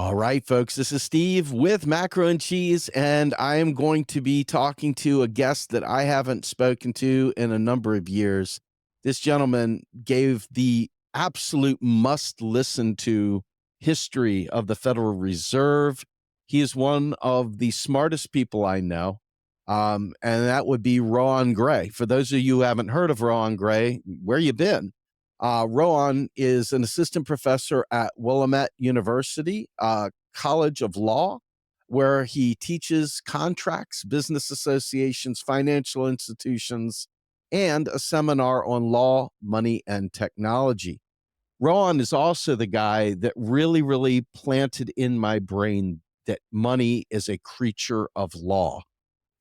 All right, folks, this is Steve with Macro and Cheese, and I am going to be talking to a guest that I haven't spoken to in a number of years. This gentleman gave the absolute must listen to history of the Federal Reserve. He is one of the smartest people I know, and that would be Rohan Grey. For those of you who haven't heard of Rohan Grey, where you been? Rohan is an assistant professor at Willamette University College of Law, where he teaches contracts, business associations, financial institutions, and a seminar on law, money, and technology. Rohan is also the guy that really planted in my brain that money is a creature of law,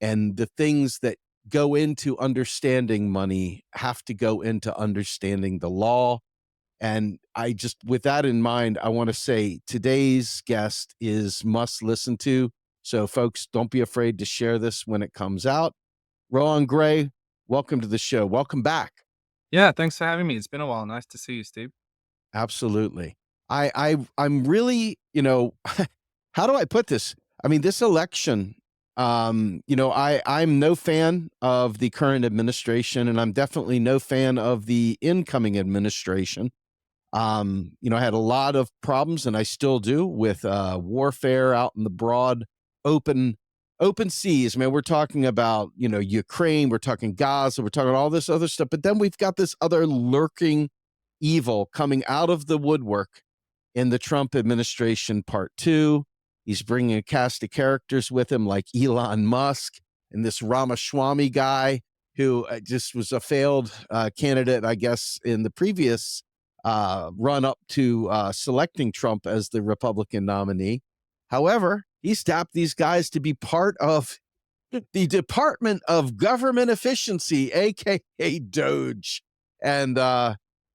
and the things that go into understanding money have to go into understanding the law. And I just, with that in mind, I want to say today's guest is must listen to. So folks, don't be afraid to share this when it comes out. Rohan Grey, welcome to the show. Welcome back. Yeah, thanks for having me. It's been a while. Nice to see you, Steve. Absolutely. I'm really, how do I put this? I mean, this election, I'm no fan of the current administration, and I'm definitely no fan of the incoming administration. I had a lot of problems, and I still do, with warfare out in the broad, open seas. Man, we're talking about, Ukraine, we're talking Gaza, we're talking all this other stuff, but then we've got this other lurking evil coming out of the woodwork in the Trump administration part two. He's bringing a cast of characters with him like Elon Musk and this Ramaswamy guy who just was a failed candidate, I guess, in the previous run up to selecting Trump as the Republican nominee. However, he's tapped these guys to be part of the Department of Government Efficiency, aka Doge. And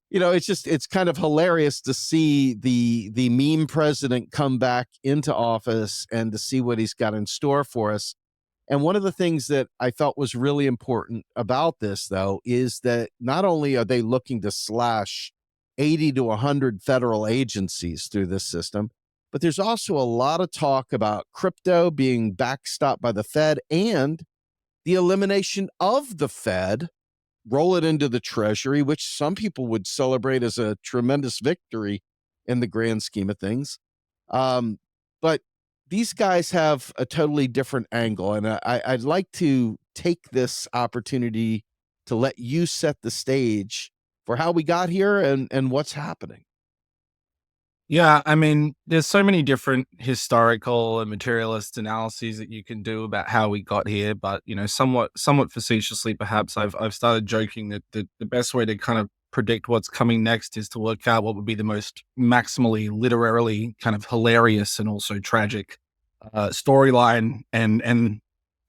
it's kind of hilarious to see the meme president come back into office and to see what he's got in store for us. And one of the things that I felt was really important about this, though, is that not only are they looking to slash 80 to 100 federal agencies through this system, but there's also a lot of talk about crypto being backstopped by the Fed and the elimination of the Fed, roll it into the Treasury, which some people would celebrate as a tremendous victory in the grand scheme of things. But these guys have a totally different angle, and I'd like to take this opportunity to let you set the stage for how we got here and what's happening. Yeah, I mean, there's so many different historical and materialist analyses that you can do about how we got here, but somewhat facetiously, perhaps I've started joking that the best way to kind of predict what's coming next is to work out what would be the most maximally literarily kind of hilarious and also tragic storyline, and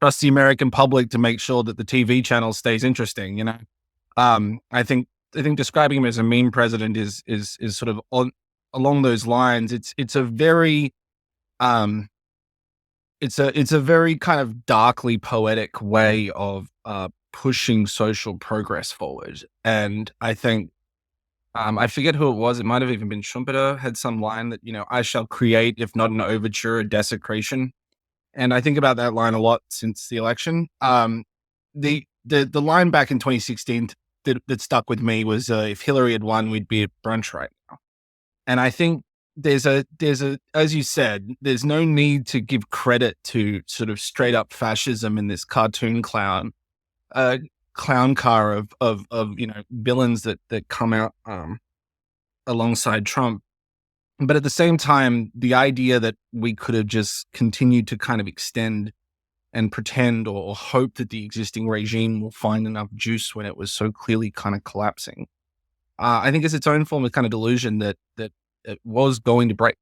trust the American public to make sure that the TV channel stays interesting. I think describing him as a meme president is sort of along those lines. It's a very it's a very kind of darkly poetic way of pushing social progress forward. And I think I forget who it was. It might have even been Schumpeter had some line that, I shall create, if not an overture, a desecration. And I think about that line a lot since the election. The line back in 2016 that stuck with me was, if Hillary had won, we'd be at brunch right now. And I think there's a, as you said, there's no need to give credit to sort of straight up fascism in this cartoon clown car of villains that come out alongside Trump. But at the same time, the idea that we could have just continued to kind of extend and pretend or hope that the existing regime will find enough juice when it was so clearly kind of collapsing, I think is its own form of kind of delusion that it was going to break.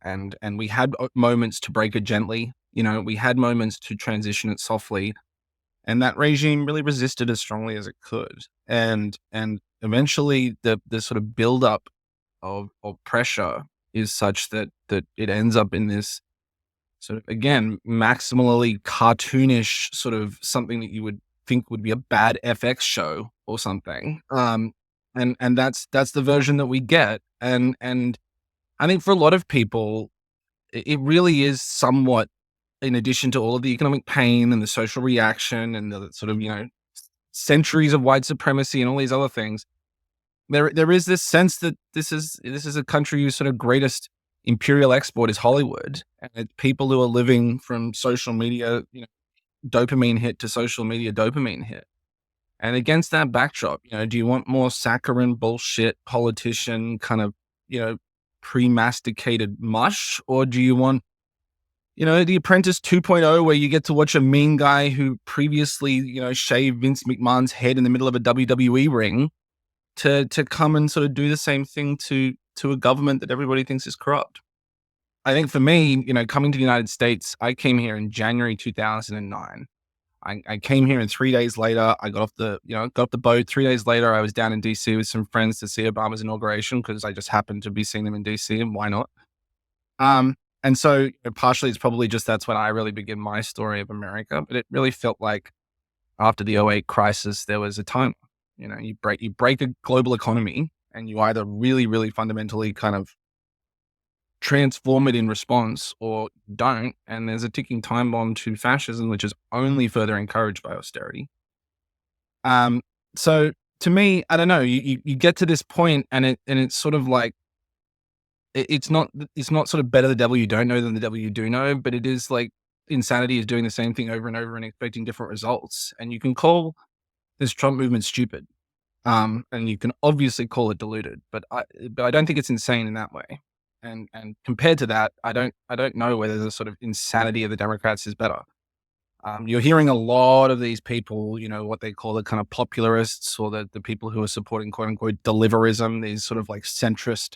And we had moments to break it gently. We had moments to transition it softly. And that regime really resisted as strongly as it could. And eventually the sort of buildup of pressure is such that it ends up in this sort of, again, maximally cartoonish sort of something that you would think would be a bad FX show or something. And that's the version that we get. And I think for a lot of people, it really is somewhat, in addition to all of the economic pain and the social reaction and the sort of, centuries of white supremacy and all these other things, there is this sense that this is a country whose sort of greatest imperial export is Hollywood, and it's people who are living from social media, dopamine hit to social media dopamine hit. And against that backdrop, do you want more saccharine bullshit politician kind of, pre-masticated mush, or do you want, The Apprentice 2.0, where you get to watch a mean guy who previously, shaved Vince McMahon's head in the middle of a WWE ring to come and sort of do the same thing to a government that everybody thinks is corrupt? I think for me, coming to the United States, I came here in January 2009. I came here and 3 days later, I got off the boat. 3 days later, I was down in DC with some friends to see Obama's inauguration because I just happened to be seeing them in DC, and why not? And so partially it's probably just that's when I really begin my story of America, but it really felt like after the '08 crisis, there was a time, you break a global economy and you either really, really fundamentally kind of transform it in response or don't. And there's a ticking time bomb to fascism, which is only further encouraged by austerity. So to me, I don't know, you get to this point and it's sort of like, it's not sort of better the devil you don't know than the devil you do know, but it is like insanity is doing the same thing over and over and expecting different results. And you can call this Trump movement stupid. And you can obviously call it deluded, but I don't think it's insane in that way. And compared to that, I don't know whether the sort of insanity of the Democrats is better. You're hearing a lot of these people, what they call the kind of popularists, or the people who are supporting quote unquote deliverism, these sort of like centrist,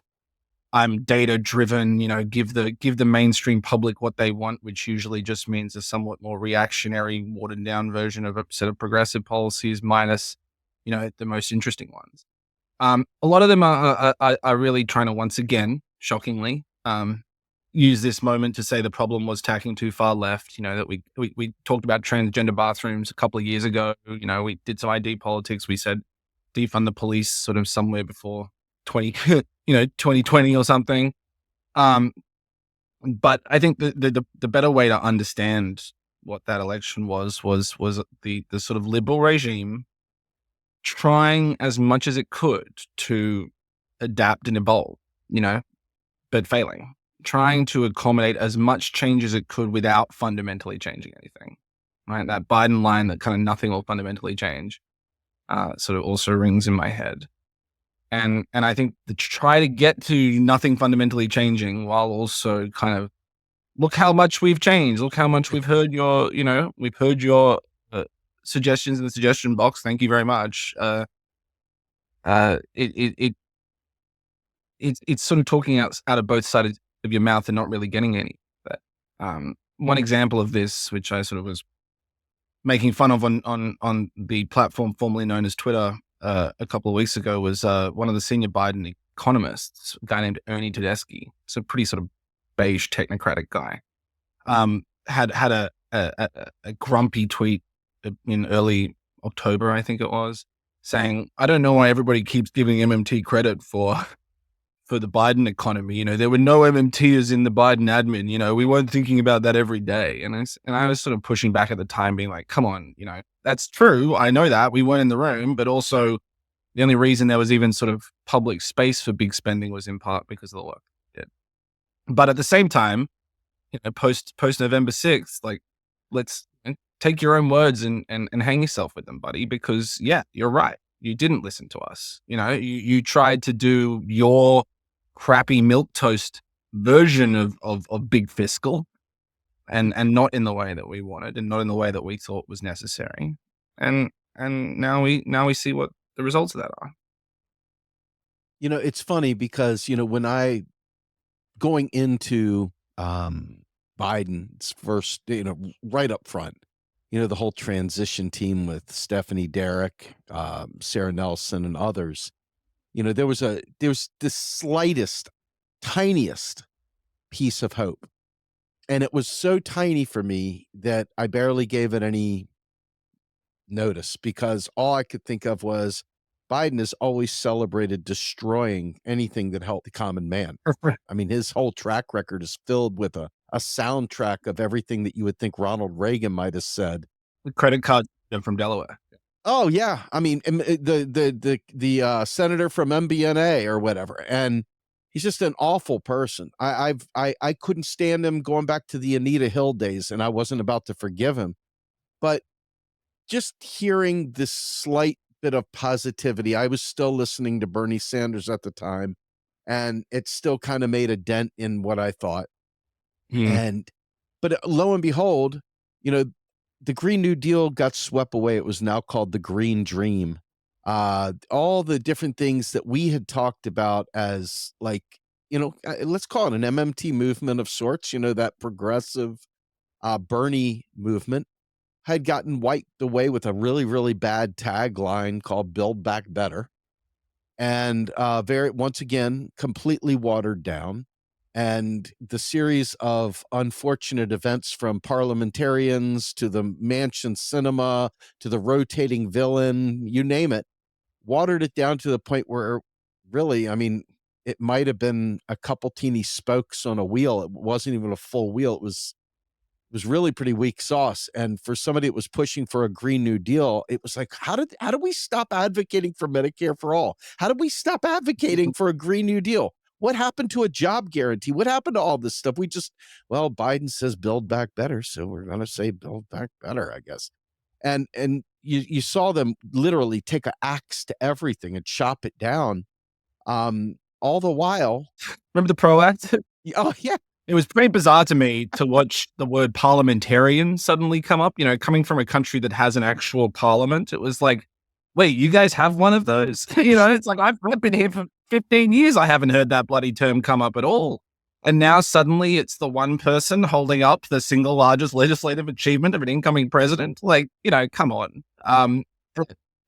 I'm data driven, give the mainstream public what they want, which usually just means a somewhat more reactionary, watered down version of a set of progressive policies minus, the most interesting ones. A lot of them are really trying to, once again, shockingly, use this moment to say the problem was tacking too far left. That we talked about transgender bathrooms a couple of years ago. We did some ID politics. We said defund the police sort of somewhere before 2020 or something. But I think the better way to understand what that election was the sort of liberal regime trying as much as it could to adapt and evolve, but failing, trying to accommodate as much change as it could without fundamentally changing anything, right? That Biden line that kind of nothing will fundamentally change sort of also rings in my head. And I think to try to get to nothing fundamentally changing while also kind of, look how much we've changed. Look how much we've heard your suggestions in the suggestion box. Thank you very much. It's sort of talking out of both sides of your mouth and not really getting any. But one example of this, which I sort of was making fun of on the platform formerly known as Twitter a couple of weeks ago, was one of the senior Biden economists, a guy named Ernie Tedeschi. It's a pretty sort of beige technocratic guy. Had a grumpy tweet in early October, I think it was, saying, I don't know why everybody keeps giving MMT credit for the Biden economy. There were no MMTers in the Biden admin. We weren't thinking about that every day. And I was sort of pushing back at the time, being like, come on, that's true. I know that we weren't in the room, but also the only reason there was even sort of public space for big spending was in part because of the work we did. But at the same time, post November 6th, like, let's take your own words and hang yourself with them, buddy, because yeah, you're right. You didn't listen to us. You tried to do your crappy milquetoast version of big fiscal and not in the way that we wanted and not in the way that we thought was necessary. And now we see what the results of that are. It's funny because, when going into Biden's first, right up front, the whole transition team with Stephanie Derrick, Sarah Nelson, and others, there was this slightest, tiniest piece of hope. And it was so tiny for me that I barely gave it any notice, because all I could think of was, Biden has always celebrated destroying anything that helped the common man. I mean, his whole track record is filled with a soundtrack of everything that you would think Ronald Reagan might have said. The credit card from Delaware. Oh yeah, I mean, the senator from MBNA or whatever, and he's just an awful person. I couldn't stand him going back to the Anita Hill days, and I wasn't about to forgive him. But just hearing this slight bit of positivity, I was still listening to Bernie Sanders at the time, and it still kind of made a dent in what I thought. Mm. And but lo and behold, you know, the Green New Deal got swept away. It was now called the Green Dream. All the different things that we had talked about as like, let's call it an MMT movement of sorts, that progressive Bernie movement had gotten wiped away with a really, really bad tagline called Build Back Better. And once again, completely watered down. And the series of unfortunate events from parliamentarians to the mansion cinema to the rotating villain, you name it, watered it down to the point where really, I mean, it might have been a couple teeny spokes on a wheel. It wasn't even a full wheel. It was really pretty weak sauce. And for somebody that was pushing for a Green New Deal, it was like, how do we stop advocating for Medicare for all? How did we stop advocating for a Green New Deal? What happened to a job guarantee? What happened to all this stuff? Biden says build back better, so we're going to say build back better, I guess. And you saw them literally take an axe to everything and chop it down. All the while, Remember the PRO Act? oh yeah, It was pretty bizarre to me to watch the word parliamentarian suddenly come up, coming from a country that has an actual parliament. It was like, wait, you guys have one of those? It's like, I've been here for 15 years. I haven't heard that bloody term come up at all. And now suddenly it's the one person holding up the single largest legislative achievement of an incoming president. Like, come on.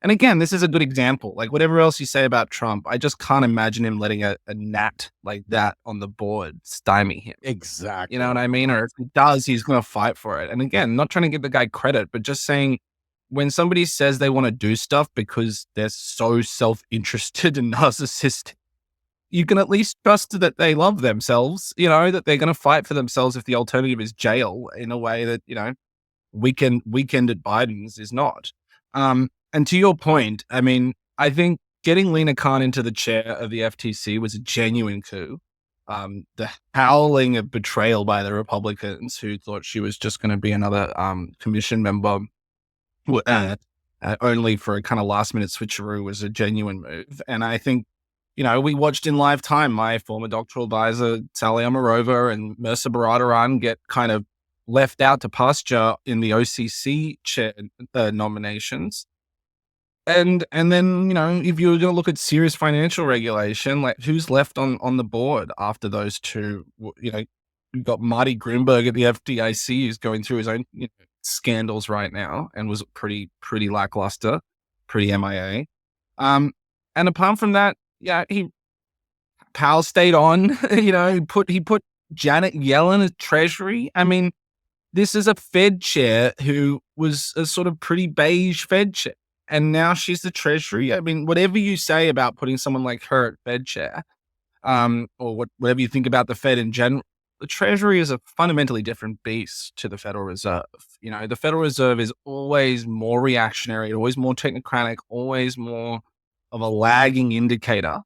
And again, this is a good example. Like, whatever else you say about Trump, I just can't imagine him letting a gnat like that on the board stymie him. exactly. You know what I mean? Or if he does, he's going to fight for it. And again, not trying to give the guy credit, but just saying, when somebody says they want to do stuff because they're so self-interested and narcissistic, you can at least trust that they love themselves, that they're going to fight for themselves if the alternative is jail in a way that, weekend at Biden's is not. And to your point, I mean, I think getting Lena Khan into the chair of the FTC was a genuine coup. The howling of betrayal by the Republicans who thought she was just going to be another commission member only for a kind of last minute switcheroo was a genuine move. And I think, we watched in live time my former doctoral advisor, Sally Amarova and Mercer Baradaran get kind of left out to pasture in the OCC chair nominations. And then, if you're going to look at serious financial regulation, like who's left on the board after those two, you've got Marty Greenberg at the FDIC who's going through his own scandals right now and was pretty lackluster, pretty MIA. And apart from that, Powell stayed on, he put Janet Yellen as Treasury. I mean, this is a Fed chair who was a sort of pretty beige Fed chair. And now she's the Treasury. I mean, whatever you say about putting someone like her at Fed chair, or whatever you think about the Fed in general, the Treasury is a fundamentally different beast to the Federal Reserve. The Federal Reserve is always more reactionary, always more technocratic, always more of a lagging indicator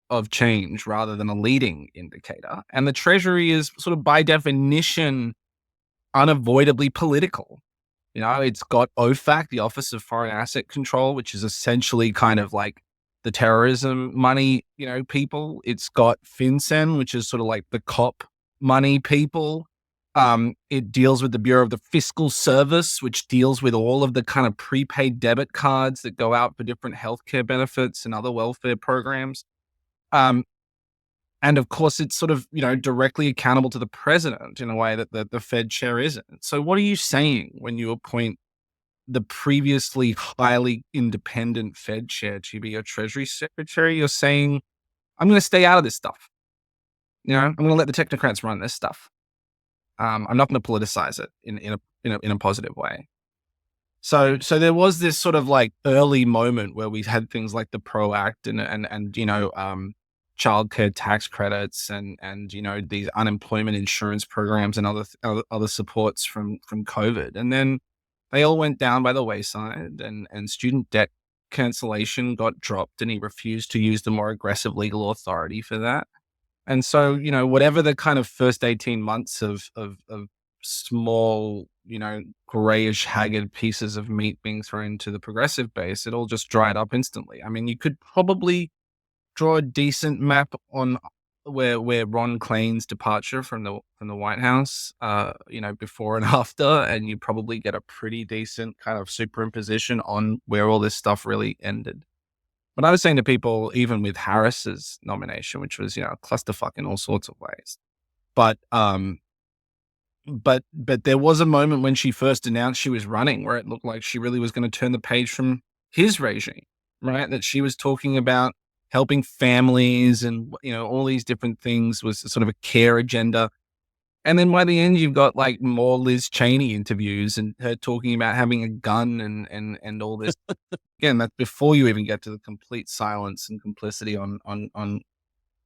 of change rather than a leading indicator. And the Treasury is sort of by definition unavoidably political. It's got OFAC, the Office of Foreign Asset Control, which is essentially kind of like the terrorism money, people. It's got FinCEN, which is sort of like the cop money people. It deals with the Bureau of the Fiscal Service, which deals with all of the kind of prepaid debit cards that go out for different healthcare benefits and other welfare programs. And of course, it's sort of, directly accountable to the president in a way that the Fed chair isn't. So what are you saying when you appoint the previously highly independent Fed chair to be your Treasury secretary? You're saying, I'm going to stay out of this stuff. I'm going to let the technocrats run this stuff. I'm not going to politicize it in a positive way. So there was this sort of like early moment where we had things like the PRO Act and childcare tax credits and these unemployment insurance programs and other supports from COVID, and then they all went down by the wayside, and student debt cancellation got dropped, and he refused to use the more aggressive legal authority for that. And so, whatever the kind of first 18 months of small, grayish, haggard pieces of meat being thrown to the progressive base, it all just dried up instantly. I mean, you could probably draw a decent map on where Ron Klain's departure from the White House, before and after, and you probably get a pretty decent kind of superimposition on where all this stuff really ended. But I was saying to people, even with Harris's nomination, which was, a clusterfuck in all sorts of ways. But there was a moment when she first announced she was running where it looked like she really was going to turn the page from his regime, right? That she was talking about helping families and, all these different things was sort of a care agenda. And then by the end, you've got like more Liz Cheney interviews and her talking about having a gun and all this. Again, that's before you even get to the complete silence and complicity on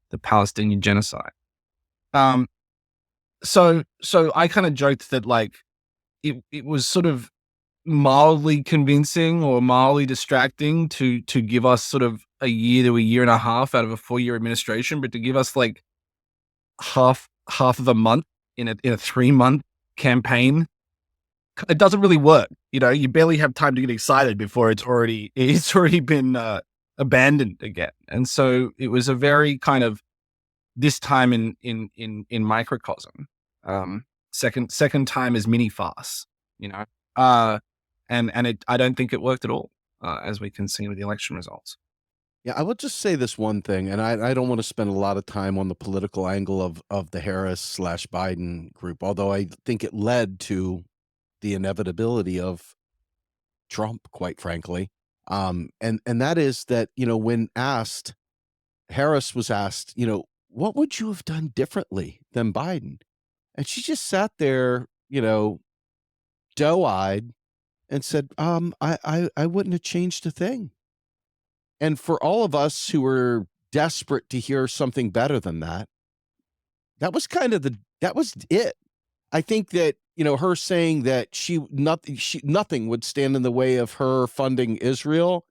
the Palestinian genocide. So I kind of joked that like it was sort of mildly convincing or mildly distracting to give us sort of a year to a year and a half out of a 4-year administration, but to give us like half of a month in a 3-month campaign, it doesn't really work. You barely have time to get excited before it's already been abandoned again. And so it was a very kind of this time in microcosm. Second time is mini farce, and I don't think it worked at all, as we can see with the election results. Yeah, I will just say this one thing, and I don't want to spend a lot of time on the political angle of the Harris/Biden group, although I think it led to the inevitability of Trump, quite frankly. And that is that, when Harris was asked, what would you have done differently than Biden? And she just sat there, doe-eyed and said, I wouldn't have changed a thing. And for all of us who were desperate to hear something better than that, that was that was it. I think that, her saying that nothing would stand in the way of her funding Israel,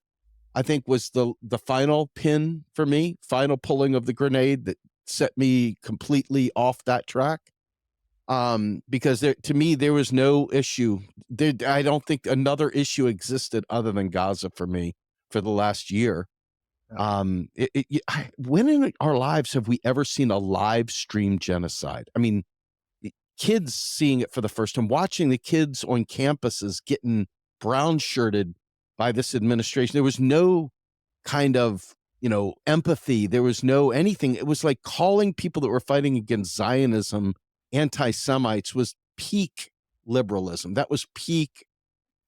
I think was the final pin for me, final pulling of the grenade that set me completely off that track. Because to me, there was no issue. I don't think another issue existed other than Gaza for me for the last year. When in our lives have we ever seen a live stream genocide? I mean, kids seeing it for the first time, watching the kids on campuses getting brown shirted by this administration. There was no kind of, empathy. There was no anything. It was like calling people that were fighting against Zionism anti-Semites was peak liberalism. That was peak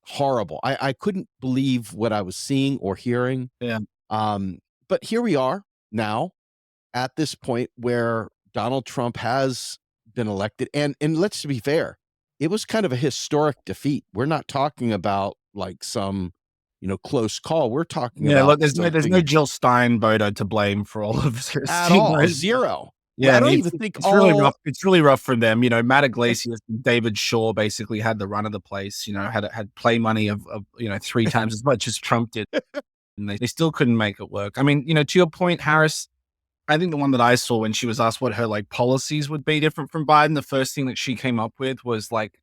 horrible. I couldn't believe what I was seeing or hearing. Yeah. But here we are now at this point where Donald Trump has been elected. And let's be fair, it was kind of a historic defeat. We're not talking about like some, close call. We're talking about look, there's no Jill Stein voter to blame for all of this. At all. Zero. Yeah, I don't even think it's really rough. It's really rough for them. Matt Iglesias and David Shaw basically had the run of the place. Had play money of 3 times as much as Trump did, and they still couldn't make it work. I mean, to your point, Harris, I think the one that I saw when she was asked what her like policies would be different from Biden, the first thing that she came up with was like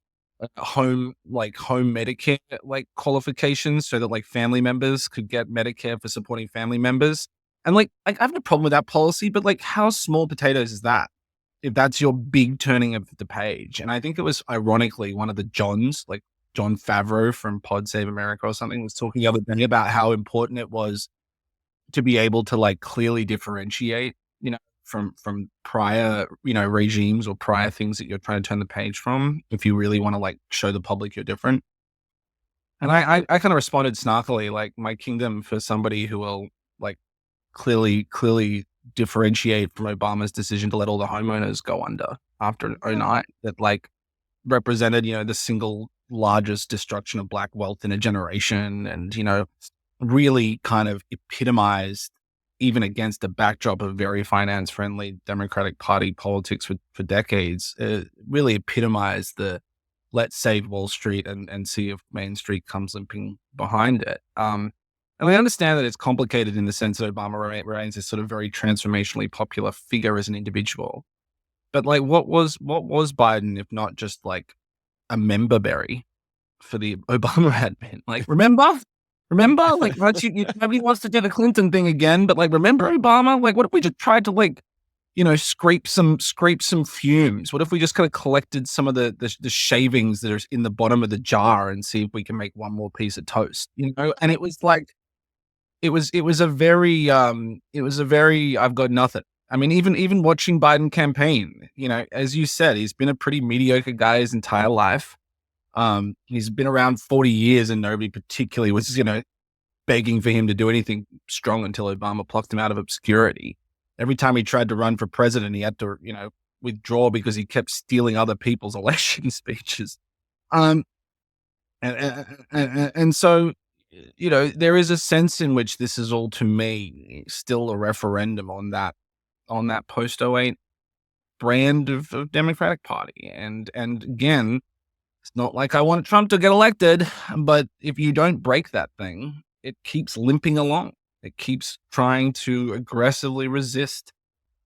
home Medicare like qualifications so that like family members could get Medicare for supporting family members. And like I have no problem with that policy, but like how small potatoes is that if that's your big turning of the page? And I think it was ironically one of the Johns, like John Favreau from Pod Save America or something, was talking the other day about how important it was to be able to like clearly differentiate, from prior, regimes or prior things that you're trying to turn the page from, if you really want to like show the public you're different. And I kind of responded snarkily, like my kingdom for somebody who will like clearly differentiate from Obama's decision to let all the homeowners go under after 2009 that like represented, the single largest destruction of black wealth in a generation, and, really kind of epitomized, even against a backdrop of very finance-friendly Democratic Party politics for decades, really epitomized the let's save Wall Street and see if Main Street comes limping behind it. And we understand that it's complicated in the sense that Obama remains this sort of very transformationally popular figure as an individual. But like, what was Biden if not just like a member berry for the Obama admin? Like, remember, like, nobody wants to do the Clinton thing again, but like, remember Obama? Like, what if we just tried to like, scrape some fumes? What if we just kind of collected some of the shavings that are in the bottom of the jar and see if we can make one more piece of toast? And it was like, it was a very I've got nothing. I mean, even watching Biden campaign, as you said, he's been a pretty mediocre guy his entire life. He's been around 40 years and nobody particularly was, begging for him to do anything strong until Obama plucked him out of obscurity. Every time he tried to run for president, he had to, withdraw because he kept stealing other people's election speeches. And so, there is a sense in which this is all, to me, still a referendum on that post '08 brand of Democratic Party. And again, it's not like I want Trump to get elected, but if you don't break that thing, it keeps limping along. It keeps trying to aggressively resist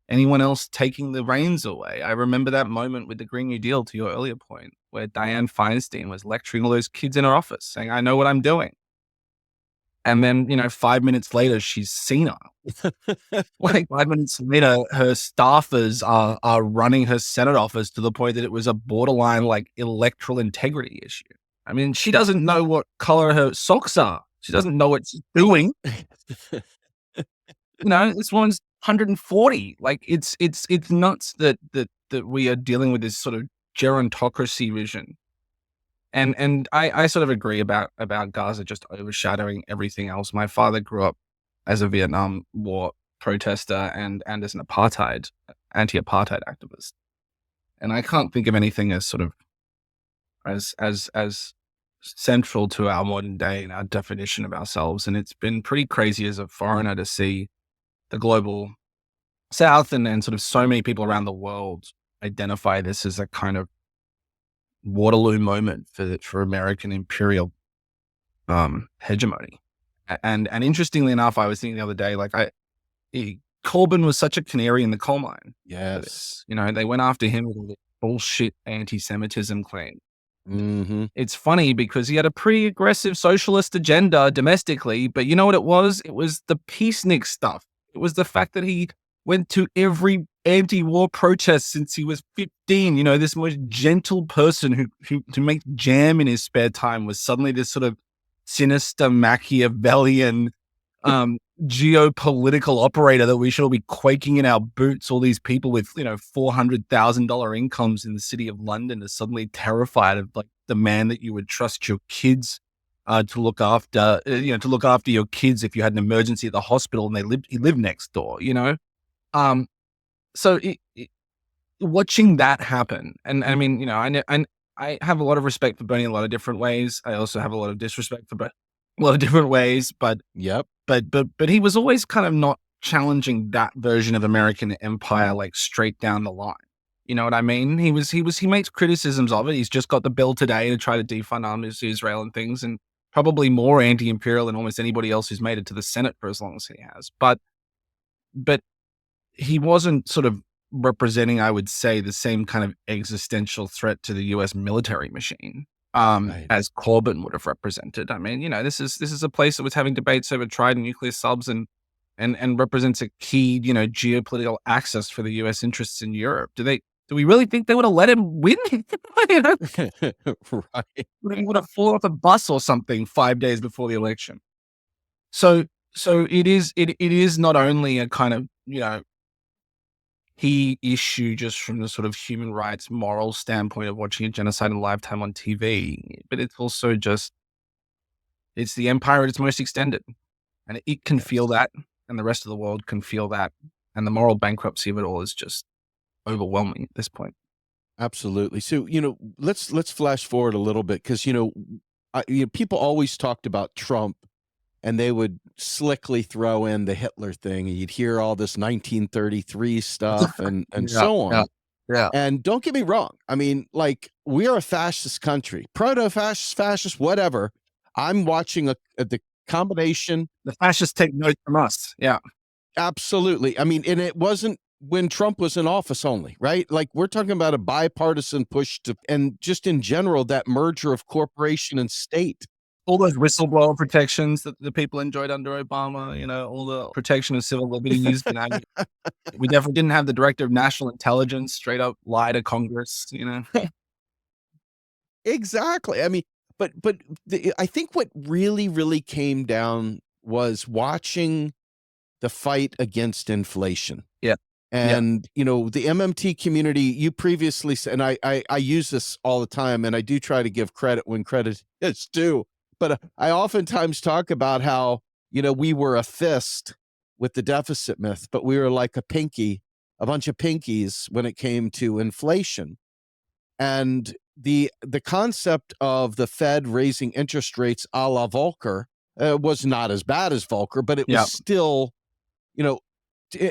anyone else taking the reins away. I remember that moment with the Green New Deal, to your earlier point, where Dianne Feinstein was lecturing all those kids in her office saying, I know what I'm doing. And then, 5 minutes later, she's senile. Like 5 minutes later, her staffers are running her Senate office to the point that it was a borderline like electoral integrity issue. I mean, she doesn't know what color her socks are. She doesn't know what she's doing. This woman's 140. Like it's nuts that we are dealing with this sort of gerontocracy vision. And I sort of agree about Gaza just overshadowing everything else. My father grew up as a Vietnam War protester and as an anti-apartheid activist. And I can't think of anything as sort of as central to our modern day and our definition of ourselves. And it's been pretty crazy as a foreigner to see the global South and sort of so many people around the world identify this as a kind of Waterloo moment for American imperial hegemony. And interestingly enough, I was thinking the other day, like Corbyn was such a canary in the coal mine. Yes. They went after him with all the bullshit anti-Semitism claim. Mm-hmm. It's funny because he had a pretty aggressive socialist agenda domestically, but you know what it was? It was the peacenik stuff. It was the fact that he went to every anti-war protest since he was 15. This most gentle person who to make jam in his spare time was suddenly this sort of sinister Machiavellian geopolitical operator that we should all be quaking in our boots. All these people with $400,000 incomes in the city of London are suddenly terrified of like the man that you would trust your kids to look after. To look after your kids if you had an emergency at the hospital and he lived next door. So watching that happen, and I mean, I have a lot of respect for Bernie in a lot of different ways. I also have a lot of disrespect for Bernie a lot of different ways, but Yep. But he was always kind of not challenging that version of American empire like straight down the line. You know what I mean? He makes criticisms of it. He's just got the bill today to try to defund arms to Israel and things, and probably more anti-imperial than almost anybody else who's made it to the Senate for as long as he has. But he wasn't sort of representing, I would say, the same kind of existential threat to the U.S. military machine Right. as Corbyn would have represented. I mean, this is a place that was having debates over Trident nuclear subs and represents a key, geopolitical axis for the U.S. interests in Europe. Do we really think they would have let him win? Right. He would have fallen off a bus or something 5 days before the election. So it is not only a kind of, key issue just from the sort of human rights moral standpoint of watching a genocide in lifetime on TV, but it's also just, it's the empire at its most extended, and it can feel that, and the rest of the world can feel that, and the moral bankruptcy of it all is just overwhelming at this point. Absolutely. So, let's flash forward a little bit because people always talked about Trump, and they would slickly throw in the Hitler thing, and you'd hear all this 1933 stuff and Yeah, so yeah, on. yeah. And don't get me wrong. I mean, like, we're a fascist country, proto-fascist, fascist, whatever. I'm watching the combination. The fascists take note from us. Yeah, Absolutely. I mean, and it wasn't when Trump was in office only, right? Like, we're talking about a bipartisan push to, and just in general, that merger of corporation and state. all those whistleblower protections that the people enjoyed under Obama. All the protection of civil liberties. We definitely didn't have the director of national intelligence straight up lie to Congress. Exactly. I mean, but I think what really came down was watching the fight against inflation. Yeah, yeah, And, the MMT community, you previously said, and I use this all the time, and I do try to give credit when credit is due. But I oftentimes talk about how, we were a fist with the deficit myth, but we were like a bunch of pinkies when it came to inflation. And the concept of the Fed raising interest rates a la Volcker was not as bad as Volcker, but it was yeah, still, you know,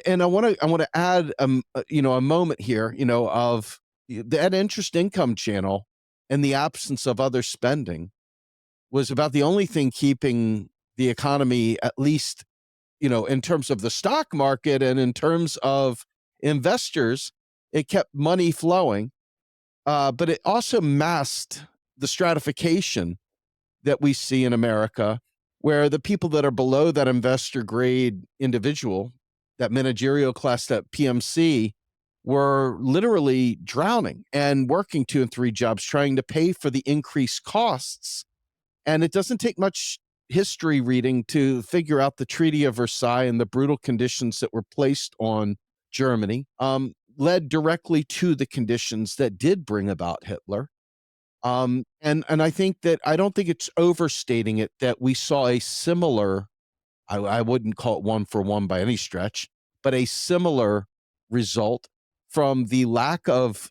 and I want to add a moment here, of that interest income channel in the absence of other spending was about the only thing keeping the economy, at least, in terms of the stock market and in terms of investors, it kept money flowing. But it also masked the stratification that we see in America, where the people that are below that investor grade individual, that managerial class, that PMC, were literally drowning and working 2 and 3 jobs trying to pay for the increased costs. And it doesn't take much history reading to figure out the Treaty of Versailles and the brutal conditions that were placed on Germany, led directly to the conditions that did bring about Hitler. And I don't think it's overstating it that we saw a similar, I wouldn't call it one for one by any stretch, but a similar result from the lack of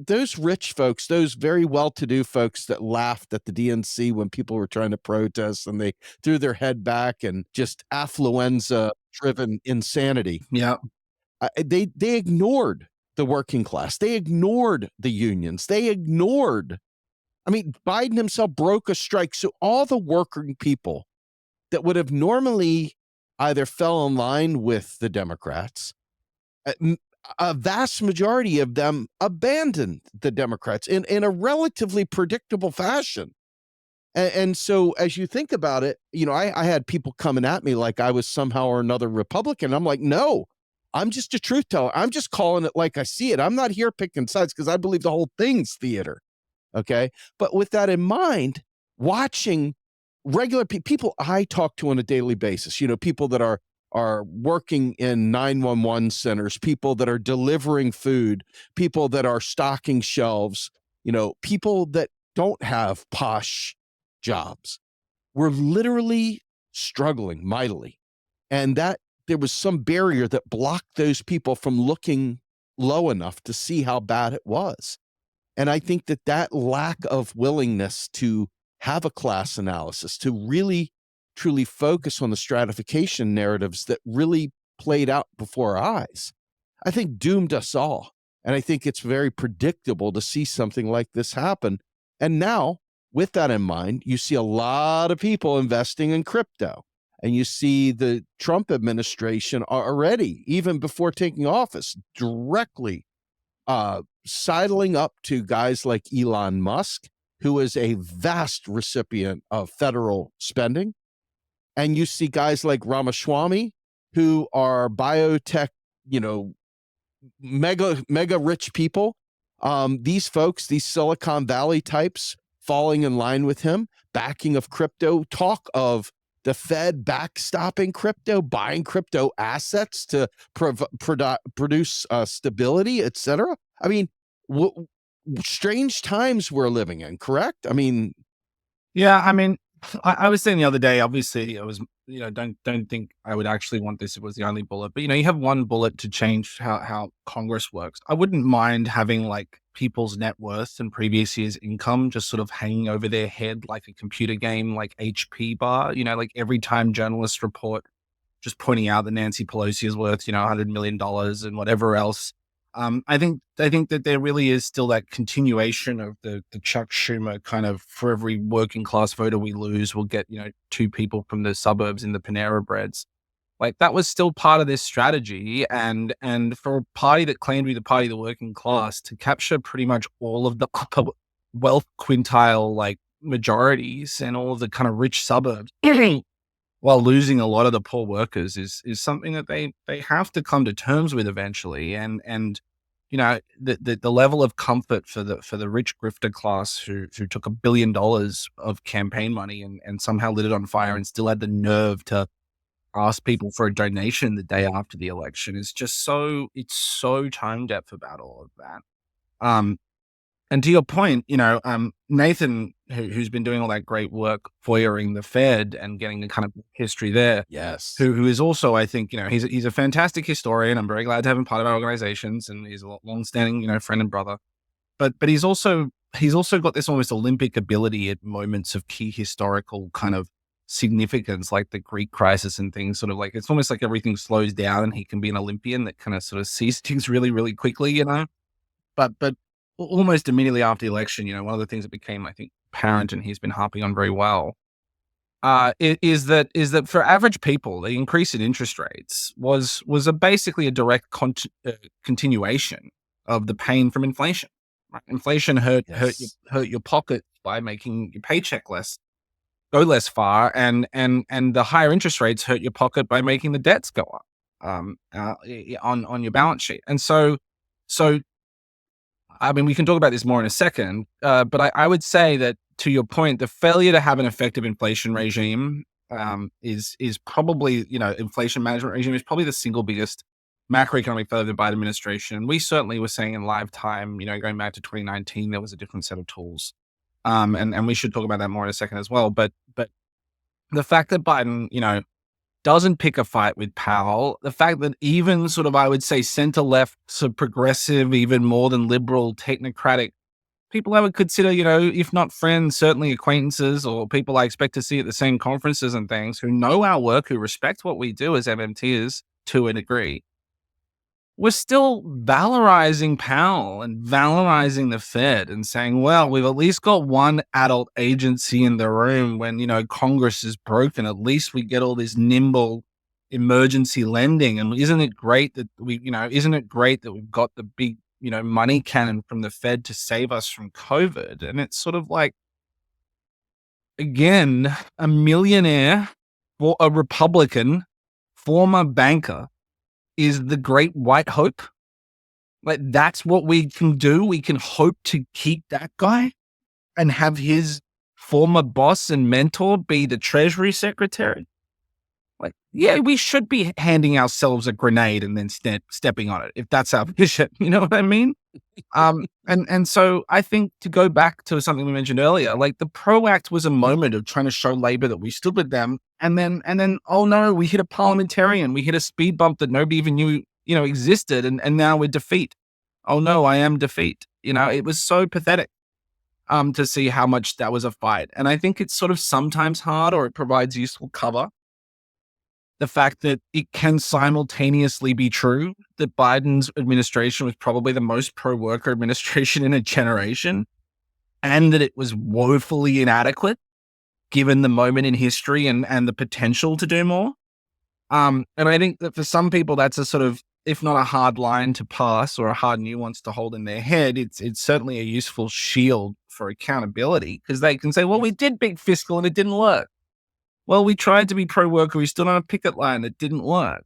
those rich folks, those very well-to-do folks that laughed at the DNC when people were trying to protest, and they threw their head back and just affluenza-driven insanity. yeah, They ignored the working class. They ignored the unions. They ignored. I mean, Biden himself broke a strike. So all the working people that would have normally either fell in line with the Democrats, a a vast majority of them abandoned the Democrats in a relatively predictable fashion. And so as you think about it, I had people coming at me like I was somehow or another Republican. I'm like, no, I'm just a truth teller. I'm just calling it like I see it. I'm not here picking sides because I believe the whole thing's theater. Okay. But with that in mind, watching regular people I talk to on a daily basis, people that are working in 911 centers, people that are delivering food, people that are stocking shelves, people that don't have posh jobs, were literally struggling mightily. And that there was some barrier that blocked those people from looking low enough to see how bad it was. And I think that lack of willingness to have a class analysis, to really truly focus on the stratification narratives that really played out before our eyes, I think doomed us all. And I think it's very predictable to see something like this happen. And now, with that in mind, you see a lot of people investing in crypto. And you see the Trump administration already, even before taking office, directly sidling up to guys like Elon Musk, who is a vast recipient of federal spending. And you see guys like Ramaswamy, who are biotech, you know, mega rich people. These folks, these Silicon Valley types, falling in line with him, backing of crypto, talk of the Fed backstopping crypto, buying crypto assets to produce stability, et cetera. I mean, strange times we're living in, correct? I mean, yeah. I mean, I was saying the other day. Obviously, it was don't think I would actually want this if it was the only bullet. But you have one bullet to change how Congress works. I wouldn't mind having like people's net worth and previous year's income just sort of hanging over their head like a computer game, like HP bar. Like every time journalists report, just pointing out that Nancy Pelosi is worth $100 million and whatever else. I think that there really is still that continuation of the Chuck Schumer kind of, for every working class voter we lose, we'll get two people from the suburbs in the Panera Breads. Like that was still part of this strategy, and for a party that claimed to be the party of the working class to capture pretty much all of the upper wealth quintile like majorities and all of the kind of rich suburbs, while losing a lot of the poor workers is something that they have to come to terms with eventually. The level of comfort for the rich grifter class who took $1 billion of campaign money and somehow lit it on fire and still had the nerve to ask people for a donation the day after the election is just it's so tone deaf about all of that. And to your point, Nathan, who's been doing all that great work foyering the Fed and getting the kind of history there, Yes. who is also, I think, he's a fantastic historian. I'm very glad to have him part of our organizations, and he's a long-standing, friend and brother. But he's also got this almost Olympic ability at moments of key historical kind of significance, like the Greek crisis and things. Sort of like it's almost like everything slows down, and he can be an Olympian that kind of sort of sees things really, really quickly, But almost immediately after the election, one of the things that became, I think, apparent, and he's been harping on very well, is that for average people, the increase in interest rates was basically a direct continuation of the pain from inflation. Right? Inflation hurt your pocket by making your paycheck go less far, and the higher interest rates hurt your pocket by making the debts go up on your balance sheet. And so I mean, we can talk about this more in a second, but I would say that, to your point, the failure to have an effective inflation regime is probably, inflation management regime is probably the single biggest macroeconomic failure of the Biden administration. We certainly were saying in live time, going back to 2019, there was a different set of tools. And we should talk about that more in a second as well. But the fact that Biden, doesn't pick a fight with Powell, the fact that even sort of, I would say, center-left, so progressive, even more than liberal, technocratic people I would consider, if not friends, certainly acquaintances or people I expect to see at the same conferences and things, who know our work, who respect what we do as MMTers to a degree, we're still valorizing Powell and valorizing the Fed and saying, well, we've at least got one adult agency in the room when, Congress is broken. At least we get all this nimble emergency lending. And isn't it great that we've got the big, money cannon from the Fed to save us from COVID? And it's sort of like, again, a millionaire or a Republican, former banker, is the great white hope. Like, that's what we can do. We can hope to keep that guy and have his former boss and mentor be the Treasury Secretary. Like, yeah, we should be handing ourselves a grenade and then stepping on it, if that's our vision. You know what I mean? And so I think, to go back to something we mentioned earlier, like the PRO Act was a moment of trying to show Labor that we stood with them. And then, oh no, we hit a parliamentarian. We hit a speed bump that nobody even knew, existed. And now we're defeat. Oh no, I am defeat. It was so pathetic to see how much that was a fight. And I think it's sort of sometimes hard, or it provides useful cover, the fact that it can simultaneously be true that Biden's administration was probably the most pro-worker administration in a generation, and that it was woefully inadequate given the moment in history and the potential to do more. And I think that for some people, that's a sort of, if not a hard line to pass or a hard nuance to hold in their head, it's certainly a useful shield for accountability, because they can say, well, we did big fiscal and it didn't work. Well, we tried to be pro-worker. We stood on a picket line that didn't work.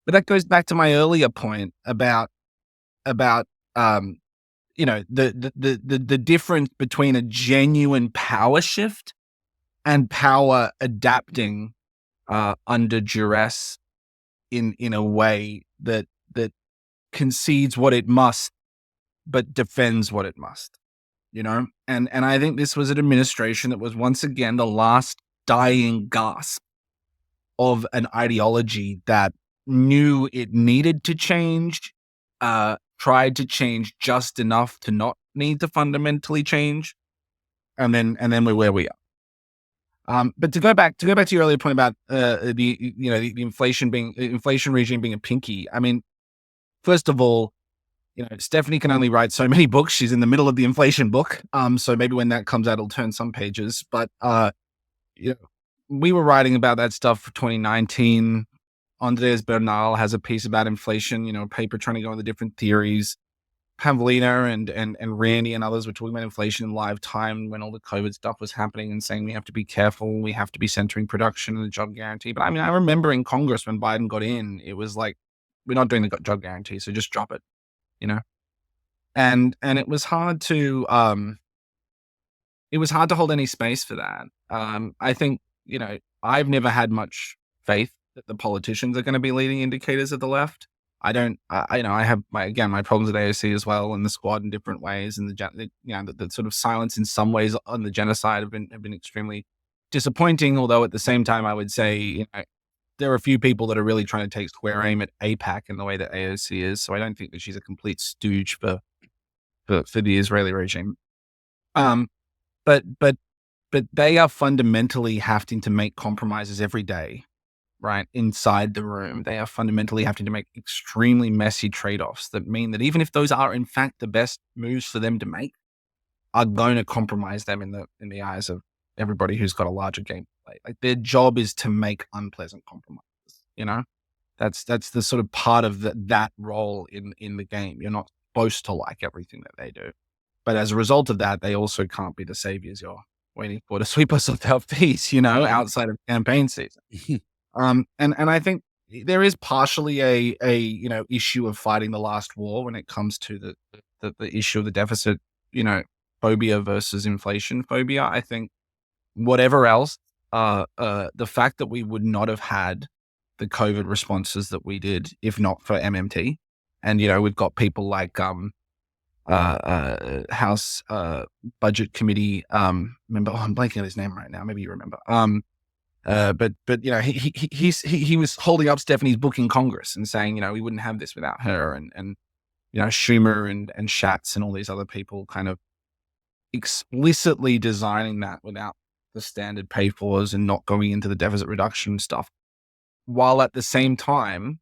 But that goes back to my earlier point about the difference between a genuine power shift and power adapting under duress in a way that concedes what it must, but defends what it must. And I think this was an administration that was once again the last dying gasp of an ideology that knew it needed to change, tried to change just enough to not need to fundamentally change, and then we're where we are. But to go back to your earlier point about the inflation regime being a pinky. I mean, first of all, Stephanie can only write so many books. She's in the middle of the inflation book. So maybe when that comes out, it'll turn some pages. But we were writing about that stuff for 2019. Andreas Bernal has a piece about inflation, a paper trying to go into different theories. Pavlina and Randy and others were talking about inflation in live time when all the COVID stuff was happening and saying we have to be careful, we have to be centering production and the job guarantee. But I mean, I remember in Congress when Biden got in, it was like, we're not doing the job guarantee, so just drop it, And it was hard to hold any space for that. I think, I've never had much faith that the politicians are going to be leading indicators of the left. I don't, I have my problems with AOC as well, and the squad in different ways, and the sort of silence in some ways on the genocide have been extremely disappointing. Although at the same time, I would say, there are a few people that are really trying to take square aim at AIPAC in the way that AOC is. So I don't think that she's a complete stooge for the Israeli regime. But they are fundamentally having to make compromises every day. Right inside the room, they are fundamentally having to make extremely messy trade-offs that mean that even if those are in fact the best moves for them to make, are going to compromise them in the eyes of everybody who's got a larger game to play. Like, their job is to make unpleasant compromises. That's the sort of part of that role in the game. You're not supposed to like everything that they do, but as a result of that, they also can't be the saviors you're waiting for to sweep us off our feet. Outside of campaign season. And I think there is partially a issue of fighting the last war when it comes to the issue of the deficit, phobia versus inflation phobia. I think whatever else, the fact that we would not have had the COVID responses that we did if not for MMT, and we've got people like House Budget Committee member. Oh, I'm blanking on his name right now. Maybe you remember. But he was holding up Stephanie's book in Congress and saying, we wouldn't have this without her, and Schumer and Schatz and all these other people kind of explicitly designing that without the standard pay fors and not going into the deficit reduction stuff, while at the same time,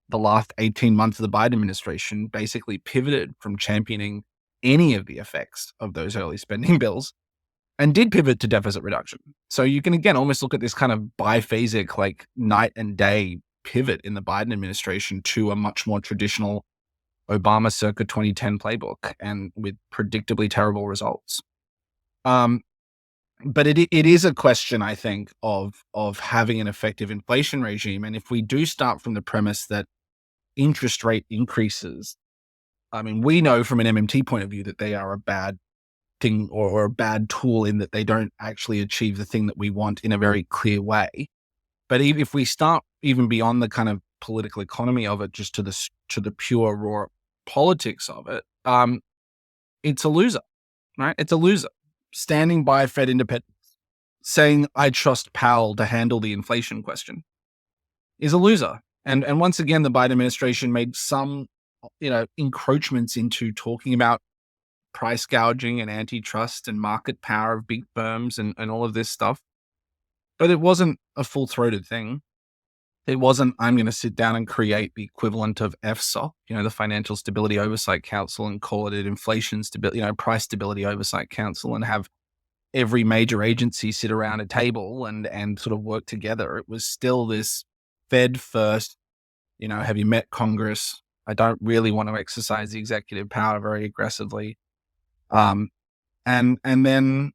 the last 18 months of the Biden administration basically pivoted from championing any of the effects of those early spending bills and did pivot to deficit reduction. So you can, again, almost look at this kind of biphasic, like night and day pivot in the Biden administration to a much more traditional Obama circa 2010 playbook, and with predictably terrible results. But it is a question, I think, of having an effective inflation regime. And if we do start from the premise that interest rate increases, I mean, we know from an MMT point of view that they are a bad thing or a bad tool in that they don't actually achieve the thing that we want in a very clear way. But if we start even beyond the kind of political economy of it, just to the pure raw politics of it, it's a loser, right? It's a loser. Standing by Fed independence, saying I trust Powell to handle the inflation question, is a loser. And once again, the Biden administration made some, encroachments into talking about price gouging and antitrust and market power of big firms and all of this stuff. But it wasn't a full-throated thing. It wasn't, I'm going to sit down and create the equivalent of FSOC, the Financial Stability Oversight Council, and call it an inflation stability, Price Stability Oversight Council, and have every major agency sit around a table and sort of work together. It was still this Fed first, have you met Congress? I don't really want to exercise the executive power very aggressively. And then,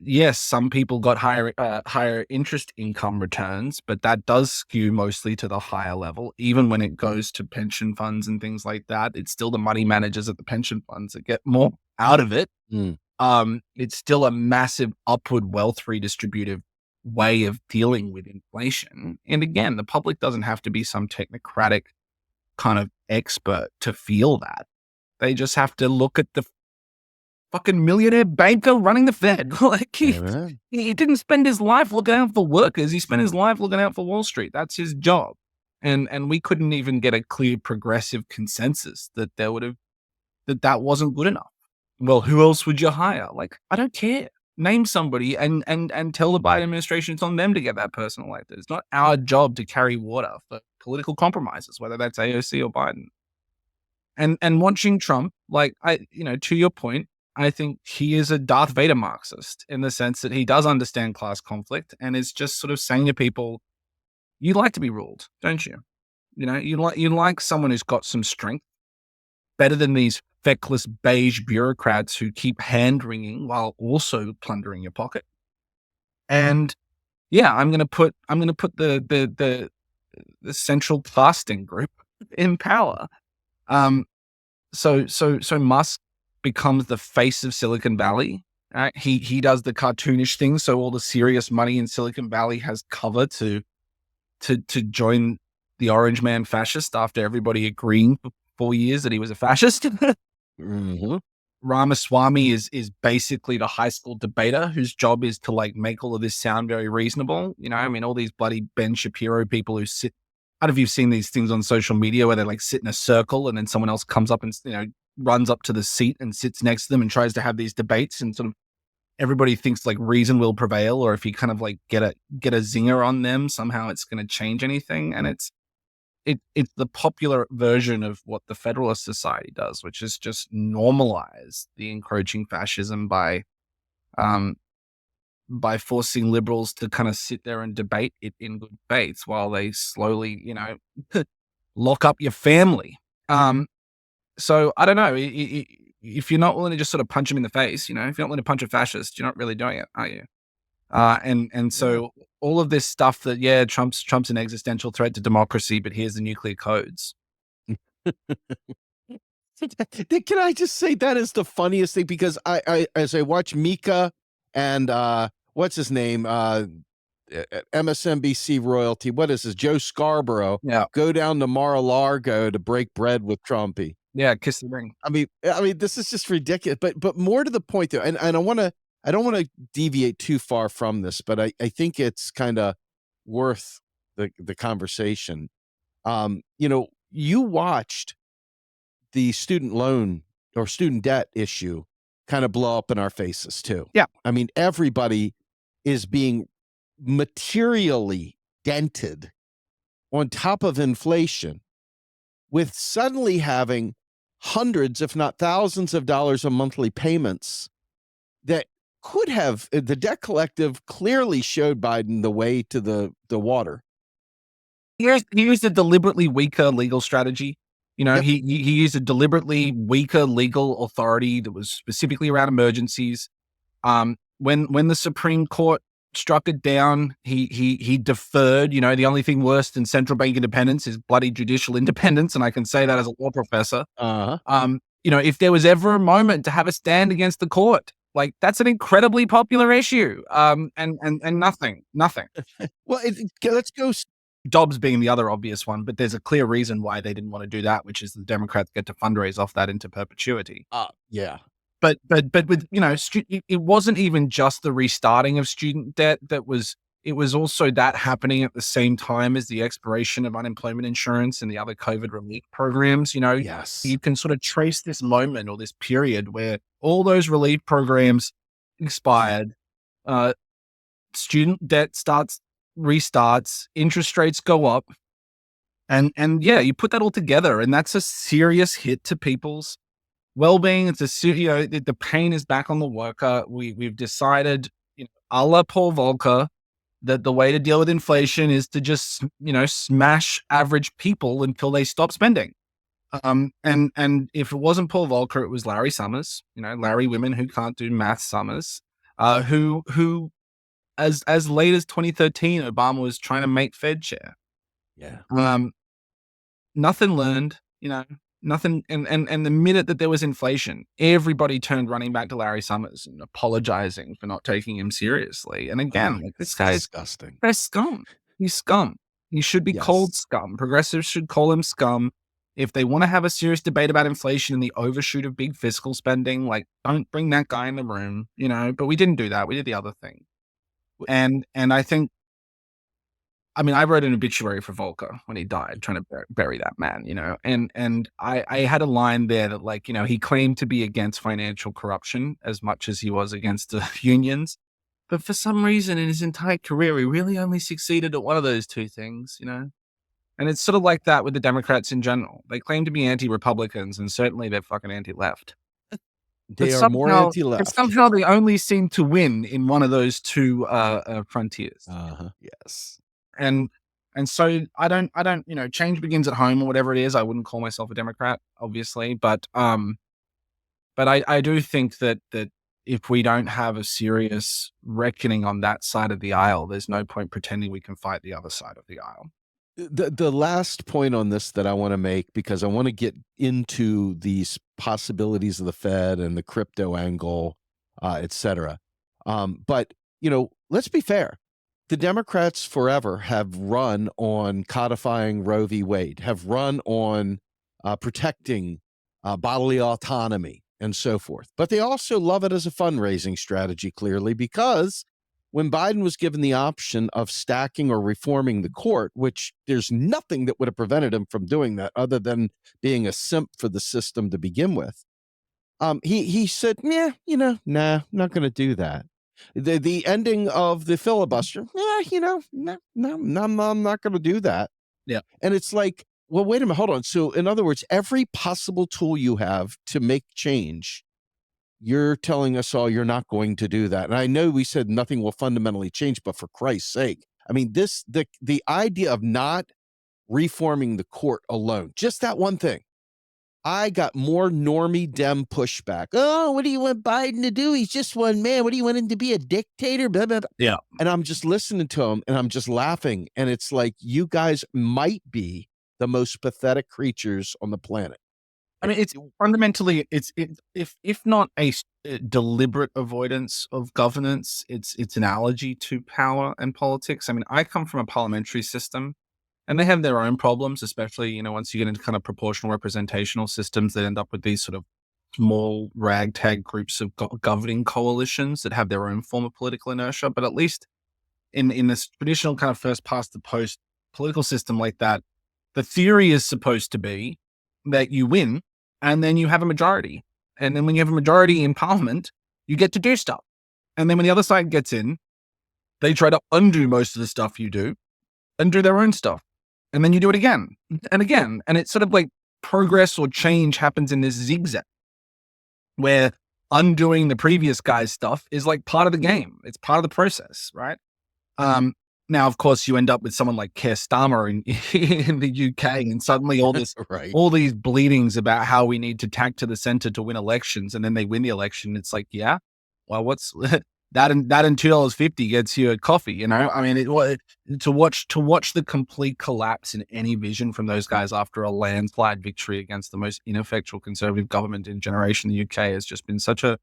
yes, some people got higher interest income returns, but that does skew mostly to the higher level. Even when it goes to pension funds and things like that, it's still the money managers at the pension funds that get more out of it. It's still a massive upward wealth redistributive way of dealing with inflation. And again, the public doesn't have to be some technocratic kind of expert to feel that. They just have to look at the fucking millionaire banker running the Fed. Like Amen. he didn't spend his life looking out for workers. He spent his life looking out for Wall Street. That's his job. And we couldn't even get a clear progressive consensus that that wasn't good enough. Well, who else would you hire? Like, I don't care. Name somebody and tell the Biden administration it's on them to get that person elected. It's not our job to carry water for political compromises, whether that's AOC or Biden. And watching Trump, like to your point, I think he is a Darth Vader Marxist in the sense that he does understand class conflict and is just sort of saying to people, you like to be ruled, don't you? You like someone who's got some strength, better than these feckless beige bureaucrats who keep hand-wringing while also plundering your pocket. And yeah, I'm gonna put the central casting group in power. So Musk becomes the face of Silicon Valley. He does the cartoonish thing, so all the serious money in Silicon Valley has cover to join the Orange Man fascist after everybody agreeing for 4 years that he was a fascist. Mm-hmm. Ramaswamy is basically the high school debater whose job is to like make all of this sound very reasonable. I mean, all these bloody Ben Shapiro people who sit. I don't know if you've seen these things on social media where they like sit in a circle and then someone else comes up and runs up to the seat and sits next to them and tries to have these debates, and sort of everybody thinks like reason will prevail, or if you kind of like get a zinger on them, somehow it's going to change anything. And it's the popular version of what the Federalist Society does, which is just normalize the encroaching fascism by forcing liberals to kind of sit there and debate it in good faith while they slowly, lock up your family. So I don't know. If you're not willing to just sort of punch them in the face, if you're not willing to punch a fascist, you're not really doing it, are you? And so all of this stuff that, Trump's an existential threat to democracy, but here's the nuclear codes. Can I just say that is the funniest thing, because I as I watch Mika and what's his name, MSNBC royalty, what is this, Joe Scarborough, Yeah. go down to Mar-a-Lago to break bread with Trumpy. Yeah, kiss the ring. I mean, this is just ridiculous. But more to the point, though, and I don't want to deviate too far from this, but I think it's kind of worth the conversation. You watched the student loan or student debt issue kind of blow up in our faces too. Yeah. I mean, everybody is being materially dented on top of inflation, with suddenly having hundreds, if not thousands of dollars of monthly payments that could have, the debt collective clearly showed Biden the way to the water. Here's a deliberately weaker legal strategy. Yep. He used a deliberately weaker legal authority that was specifically around emergencies. When the Supreme Court struck it down, he deferred. The only thing worse than central bank independence is bloody judicial independence, and I can say that as a law professor. If there was ever a moment to have a stand against the court, like that's an incredibly popular issue. And nothing. Well, let's go. Dobbs being the other obvious one, but there's a clear reason why they didn't want to do that, which is the Democrats get to fundraise off that into perpetuity. Yeah. But with, it wasn't even just the restarting of student debt it was also that happening at the same time as the expiration of unemployment insurance and the other COVID relief programs. Yes. You can sort of trace this moment or this period where all those relief programs expired, student debt restarts, interest rates go up, and you put that all together, and that's a serious hit to people's well-being. It's the pain is back on the worker. We've decided, a la Paul Volcker, that the way to deal with inflation is to just smash average people until they stop spending. And if it wasn't Paul Volcker, it was Larry Summers, Larry Women Who Can't Do Math Summers, who as late as 2013, Obama was trying to make Fed chair. Yeah. Nothing learned, nothing. And the minute that there was inflation, everybody turned running back to Larry Summers and apologizing for not taking him seriously. And again, this guy is disgusting. They're scum. He's scum. He should be called scum. Progressives should call him scum. If they want to have a serious debate about inflation and the overshoot of big fiscal spending, like, don't bring that guy in the room, but we didn't do that. We did the other thing. And I think, I mean, I wrote an obituary for Volcker when he died, trying to bury that man, and I had a line there that, like, he claimed to be against financial corruption as much as he was against the unions. But for some reason in his entire career, he really only succeeded at one of those two things, And it's sort of like that with the Democrats in general. They claim to be anti-Republicans, and certainly they're fucking anti-left. But They are more anti-left. somehow they only seem to win in one of those two frontiers. Yes. And so I don't, change begins at home or whatever it is. I wouldn't call myself a Democrat, obviously, but I do think that if we don't have a serious reckoning on that side of the aisle, there's no point pretending we can fight the other side of the aisle. The last point on this that I want to make, because I want to get into these possibilities of the Fed and the crypto angle, et cetera. But, let's be fair. The Democrats forever have run on codifying Roe v. Wade, have run on protecting bodily autonomy and so forth. But they also love it as a fundraising strategy, clearly, because when Biden was given the option of stacking or reforming the court, which there's nothing that would have prevented him from doing that other than being a simp for the system to begin with, he said, nah, not going to do that. The ending of the filibuster, no, I'm not going to do that. Yeah. And it's like, well, wait a minute, hold on. So in other words, every possible tool you have to make change, you're telling us all you're not going to do that. And I know we said nothing will fundamentally change, but for Christ's sake, I mean, the idea of not reforming the court alone, just that one thing, I got more normie Dem pushback. Oh, what do you want Biden to do? He's just one man. What do you want him to be, a dictator? Blah, blah, blah. Yeah. And I'm just listening to him and I'm just laughing. And it's like, you guys might be the most pathetic creatures on the planet. I mean, it's fundamentally, if not a deliberate avoidance of governance, it's an allergy to power and politics. I mean, I come from a parliamentary system, and they have their own problems, especially, once you get into kind of proportional representational systems that end up with these sort of small ragtag groups of governing coalitions that have their own form of political inertia. But at least in this traditional kind of first past the post political system like that, the theory is supposed to be that you win and then you have a majority. And then when you have a majority in parliament, you get to do stuff. And then when the other side gets in, they try to undo most of the stuff you do and do their own stuff. And then you do it again and again. And it's sort of like progress or change happens in this zigzag where undoing the previous guy's stuff is like part of the game. It's part of the process, right? Now, of course, you end up with someone like Keir Starmer in the UK, and suddenly all this, right, all these bleedings about how we need to tack to the center to win elections, and then they win the election. It's like, yeah, well, what's that? And $2.50 gets you a coffee. I mean, to watch the complete collapse in any vision from those guys after a landslide victory against the most ineffectual conservative government in a generation in the UK has just been such a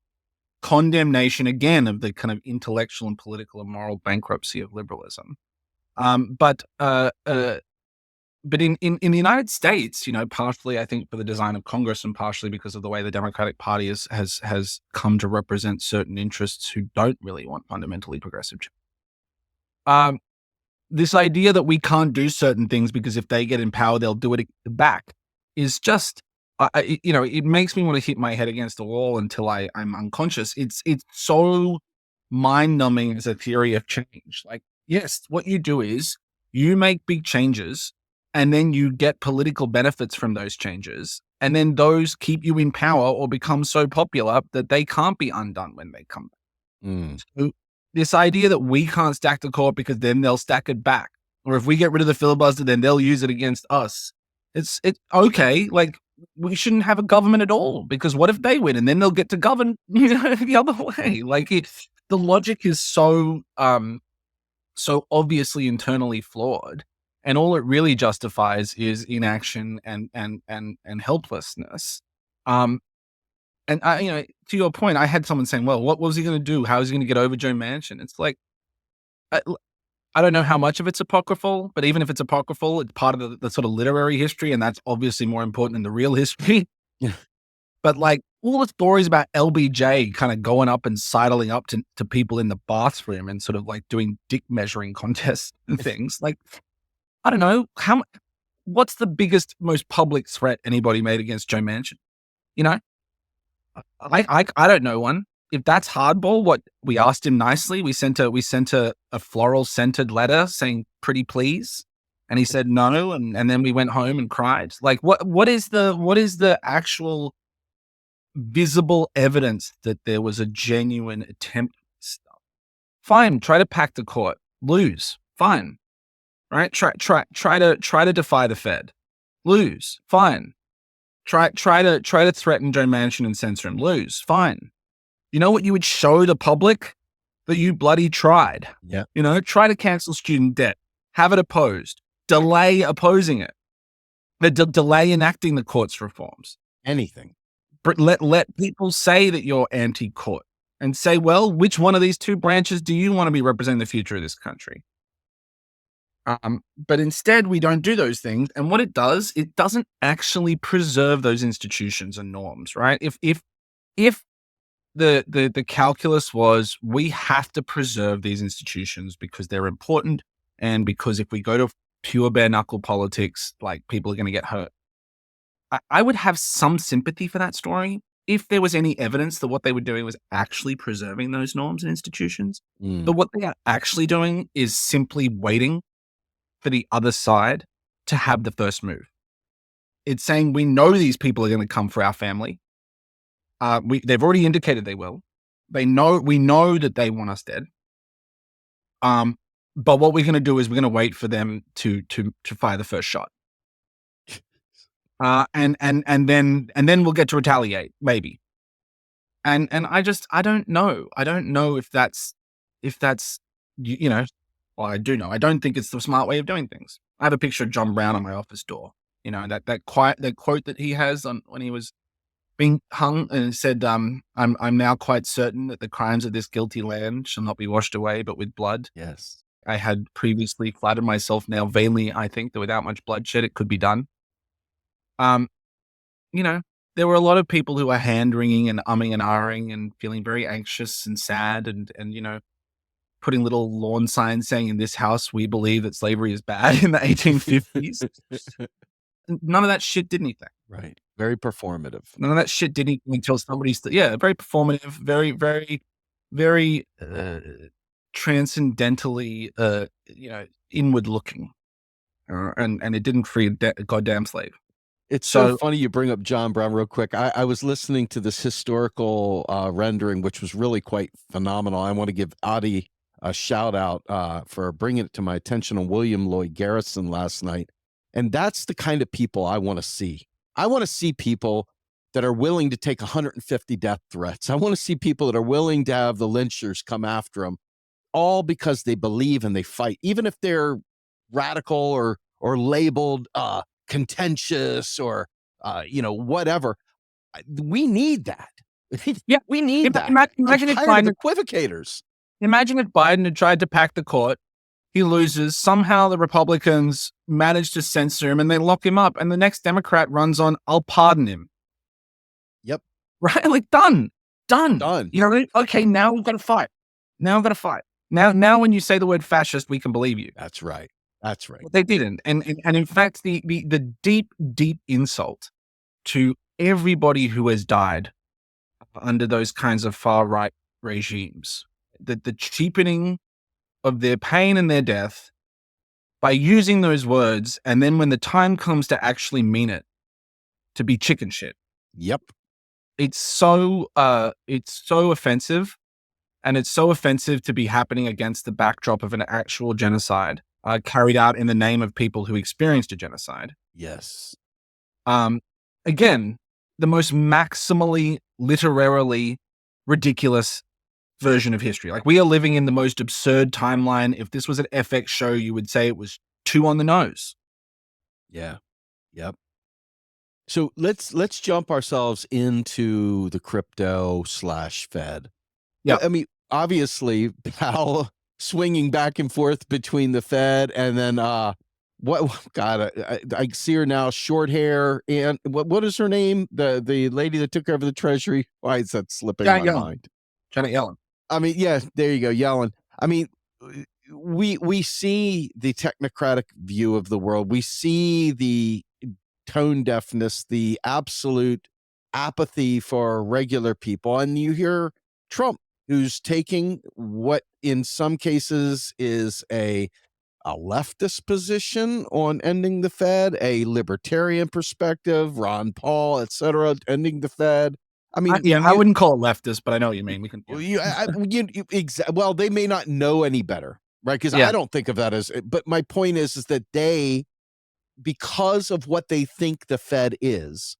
condemnation again of the kind of intellectual and political and moral bankruptcy of liberalism. But in the United States, partially I think for the design of Congress and partially because of the way the Democratic Party has come to represent certain interests who don't really want fundamentally progressive change. This idea that we can't do certain things because if they get in power, they'll do it back is just, it makes me want to hit my head against the wall until I'm unconscious. It's so mind-numbing as a theory of change. Like, yes, what you do is you make big changes and then you get political benefits from those changes. And then those keep you in power or become so popular that they can't be undone when they come back. So this idea that we can't stack the court because then they'll stack it back. Or if we get rid of the filibuster, then they'll use it against us. It's okay. Like, we shouldn't have a government at all because what if they win and then they'll get to govern the other way? Like, the logic is so obviously internally flawed, and all it really justifies is inaction and helplessness. And to your point, I had someone saying, "Well, what was he going to do? How is he going to get over Joe Manchin?" It's like, I don't know how much of it's apocryphal, but even if it's apocryphal, it's part of the sort of literary history, and that's obviously more important than the real history. Yeah. But like all the stories about LBJ kind of going up and sidling up to people in the bathroom and sort of like doing dick measuring contests and things. Like, I don't know, what's the biggest, most public threat anybody made against Joe Manchin? You know, I don't know one. If that's hardball, what we asked him nicely, we sent a floral scented letter saying pretty please, and he said no, and then we went home and cried. Like what is the actual visible evidence that there was a genuine attempt at this stuff? Fine, try to pack the court, lose, fine, right? Try to defy the Fed, lose, fine. Try to threaten Joe Manchin and censor him, lose, fine. You know what you would show the public? That you bloody tried. Yeah. You know, try to cancel student debt, have it opposed, delay opposing it, delay enacting the court's reforms. Anything. But let people say that you're anti-court and say, well, which one of these two branches do you want to be representing the future of this country? But instead, we don't do those things. And what it does, it doesn't actually preserve those institutions and norms, right? If the calculus was we have to preserve these institutions because they're important, and because if we go to pure bare knuckle politics, like people are going to get hurt. I would have some sympathy for that story if there was any evidence that what they were doing was actually preserving those norms and institutions. But what they are actually doing is simply waiting for the other side to have the first move. It's saying we know these people are going to come for our family. They've already indicated they will. We know that they want us dead. But what we're going to do is we're going to wait for them to fire the first shot. And then we'll get to retaliate, maybe. And I don't know. I don't know if that's you know. Well, I do know. I don't think it's the smart way of doing things. I have a picture of John Brown on my office door. You know, that quote that he has on when he was being hung, and it said, "I'm now quite certain that the crimes of this guilty land shall not be washed away, but with blood." Yes. I had previously flattered myself, now vainly I think, that without much bloodshed it could be done. You know, there were a lot of people who were hand-wringing and umming and ahhing and feeling very anxious and sad and you know, putting little lawn signs saying, "In this house, we believe that slavery is bad," in the 1850s. None of that shit did anything. Right. Very performative. None of that shit did anything until somebody, very performative, very, very, very transcendentally, you know, inward looking. And it didn't free a goddamn slave. It's so funny you bring up John Brown real quick. I was listening to this historical rendering, which was really quite phenomenal. I want to give Adi a shout out for bringing it to my attention on William Lloyd Garrison last night. And that's the kind of people I want to see. I want to see people that are willing to take 150 death threats. I want to see people that are willing to have the lynchers come after them, all because they believe and they fight, even if they're radical or labeled contentious or you know, whatever. We need that. Yeah, we need that. Imagine if Biden, equivocators. Imagine if Biden had tried to pack the court. He loses. Somehow the Republicans manage to censor him and they lock him up. And the next Democrat runs on, "I'll pardon him." Yep. Right? Like done. You know what I mean? Okay, now we've got to fight. Now when you say the word fascist, we can believe you. That's right. But they didn't. And in fact, the deep, deep insult to everybody who has died under those kinds of far right regimes, the cheapening of their pain and their death by using those words, and then when the time comes to actually mean it, to be chicken shit. Yep. It's so offensive, and it's so offensive to be happening against the backdrop of an actual genocide carried out in the name of people who experienced a genocide. Yes. Again, the most maximally literarily ridiculous version of history. Like, we are living in the most absurd timeline. If this was an FX show, you would say it was too on the nose. Yeah. Yep. So let's jump ourselves into the crypto / Fed. Yeah. I mean, obviously, Powell swinging back and forth between the Fed and then what God, I see her now, short hair, and what is her name? The lady that took over the Treasury. Why is that slipping Janet my Yellen. mind? Janet Yellen. I mean, yeah, there you go, Yellen. I mean, we see the technocratic view of the world. We see the tone deafness, the absolute apathy for regular people. And you hear Trump, who's taking what in some cases is a leftist position on ending the Fed, a libertarian perspective, Ron Paul, et cetera, ending the Fed. I mean, I wouldn't call it leftist, but I know what you mean. We can. well, they may not know any better, right? Because Yeah. I don't think of that as. But my point is that they, because of what they think the Fed is,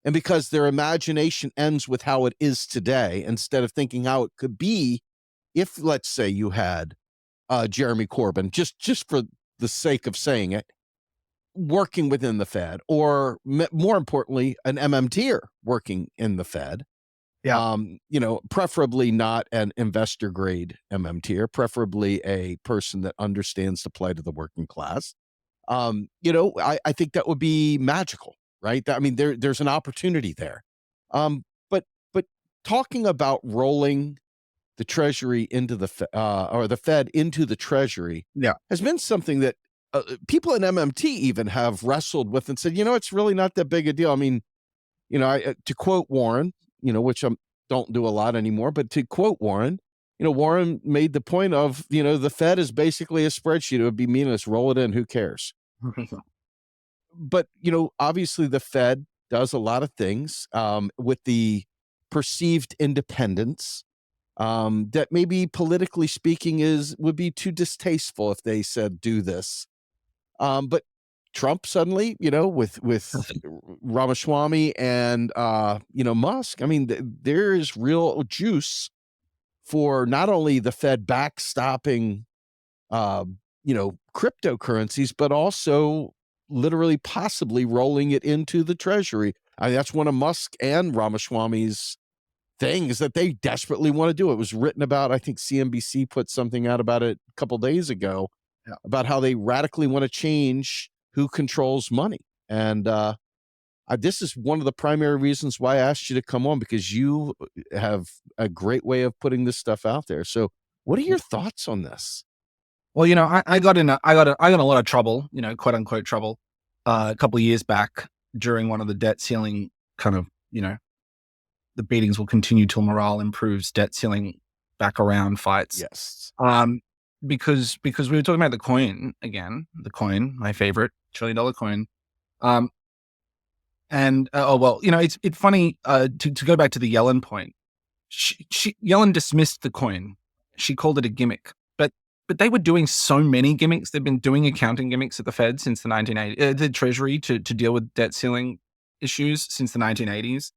and because their imagination ends with how it is today, instead of thinking how it could be if, let's say, you had Jeremy Corbyn, just for the sake of saying it, working within the Fed, or more importantly, an MMTer working in the Fed. Yeah. Preferably not an investor grade MMTer, preferably a person that understands the plight of the working class. I think that would be magical, right? I mean, there's an opportunity there. But talking about rolling the Treasury into or the Fed into the Treasury, Yeah. has been something that people in MMT even have wrestled with and said, it's really not that big a deal. I mean, to quote Warren, which I don't do a lot anymore, but to quote Warren, Warren made the point of, the Fed is basically a spreadsheet. It would be meaningless. Roll it in. Who cares? But, obviously the Fed does a lot of things with the perceived independence that maybe politically speaking would be too distasteful if they said do this. But Trump suddenly, with Ramaswamy and Musk, I mean, there is real juice for not only the Fed backstopping cryptocurrencies, but also literally possibly rolling it into the Treasury. I mean, that's one of Musk and Ramaswamy's things that they desperately want to do. It was written about, I think CNBC put something out about it a couple days ago, about how they radically want to change who controls money. And this is one of the primary reasons why I asked you to come on, because you have a great way of putting this stuff out there. So what are your thoughts on this? Well, I got in a lot of trouble, quote unquote trouble, a couple of years back during one of the debt ceiling kind of, the beatings will continue till morale improves, debt ceiling back around fights. Yes. Because we were talking about the coin again, my favorite $1 trillion coin. It's funny to go back to the Yellen point. Yellen dismissed the coin. She called it a gimmick, but they were doing so many gimmicks. They've been doing accounting gimmicks at the Fed since the 1980s, the Treasury to deal with debt ceiling issues since the 1980s.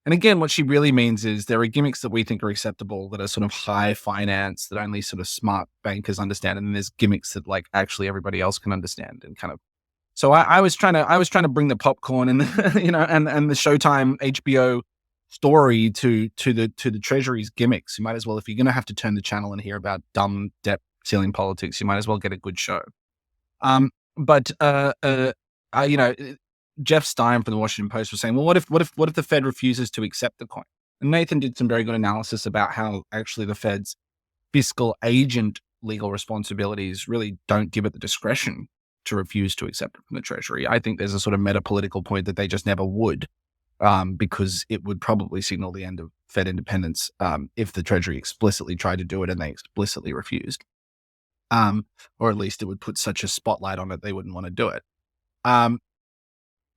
And again, what she really means is there are gimmicks that we think are acceptable that are sort of high finance that only sort of smart bankers understand, and then there's gimmicks that like actually everybody else can understand and kind of. So I was trying to bring the popcorn and and the Showtime HBO story to the Treasury's gimmicks. You might as well, if you're going to have to turn the channel and hear about dumb debt ceiling politics, you might as well get a good show. Jeff Stein from the Washington Post was saying, well, what if the Fed refuses to accept the coin? And Nathan did some very good analysis about how actually the Fed's fiscal agent legal responsibilities really don't give it the discretion to refuse to accept it from the Treasury. I think there's a sort of meta-political point that they just never would, because it would probably signal the end of Fed independence if the Treasury explicitly tried to do it and they explicitly refused. Or at least it would put such a spotlight on it they wouldn't want to do it.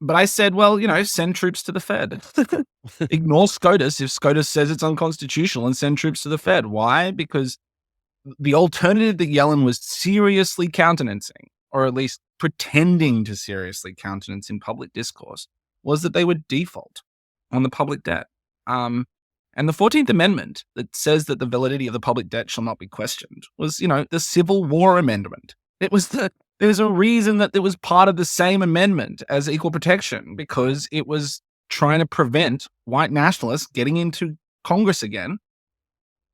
But I said, well, send troops to the Fed. Ignore SCOTUS if SCOTUS says it's unconstitutional, and send troops to the Fed. Why? Because the alternative that Yellen was seriously countenancing, or at least pretending to seriously countenance in public discourse, was that they would default on the public debt. And the 14th Amendment that says that the validity of the public debt shall not be questioned was, the Civil War Amendment. There's a reason that it was part of the same amendment as equal protection, because it was trying to prevent white nationalists getting into Congress again,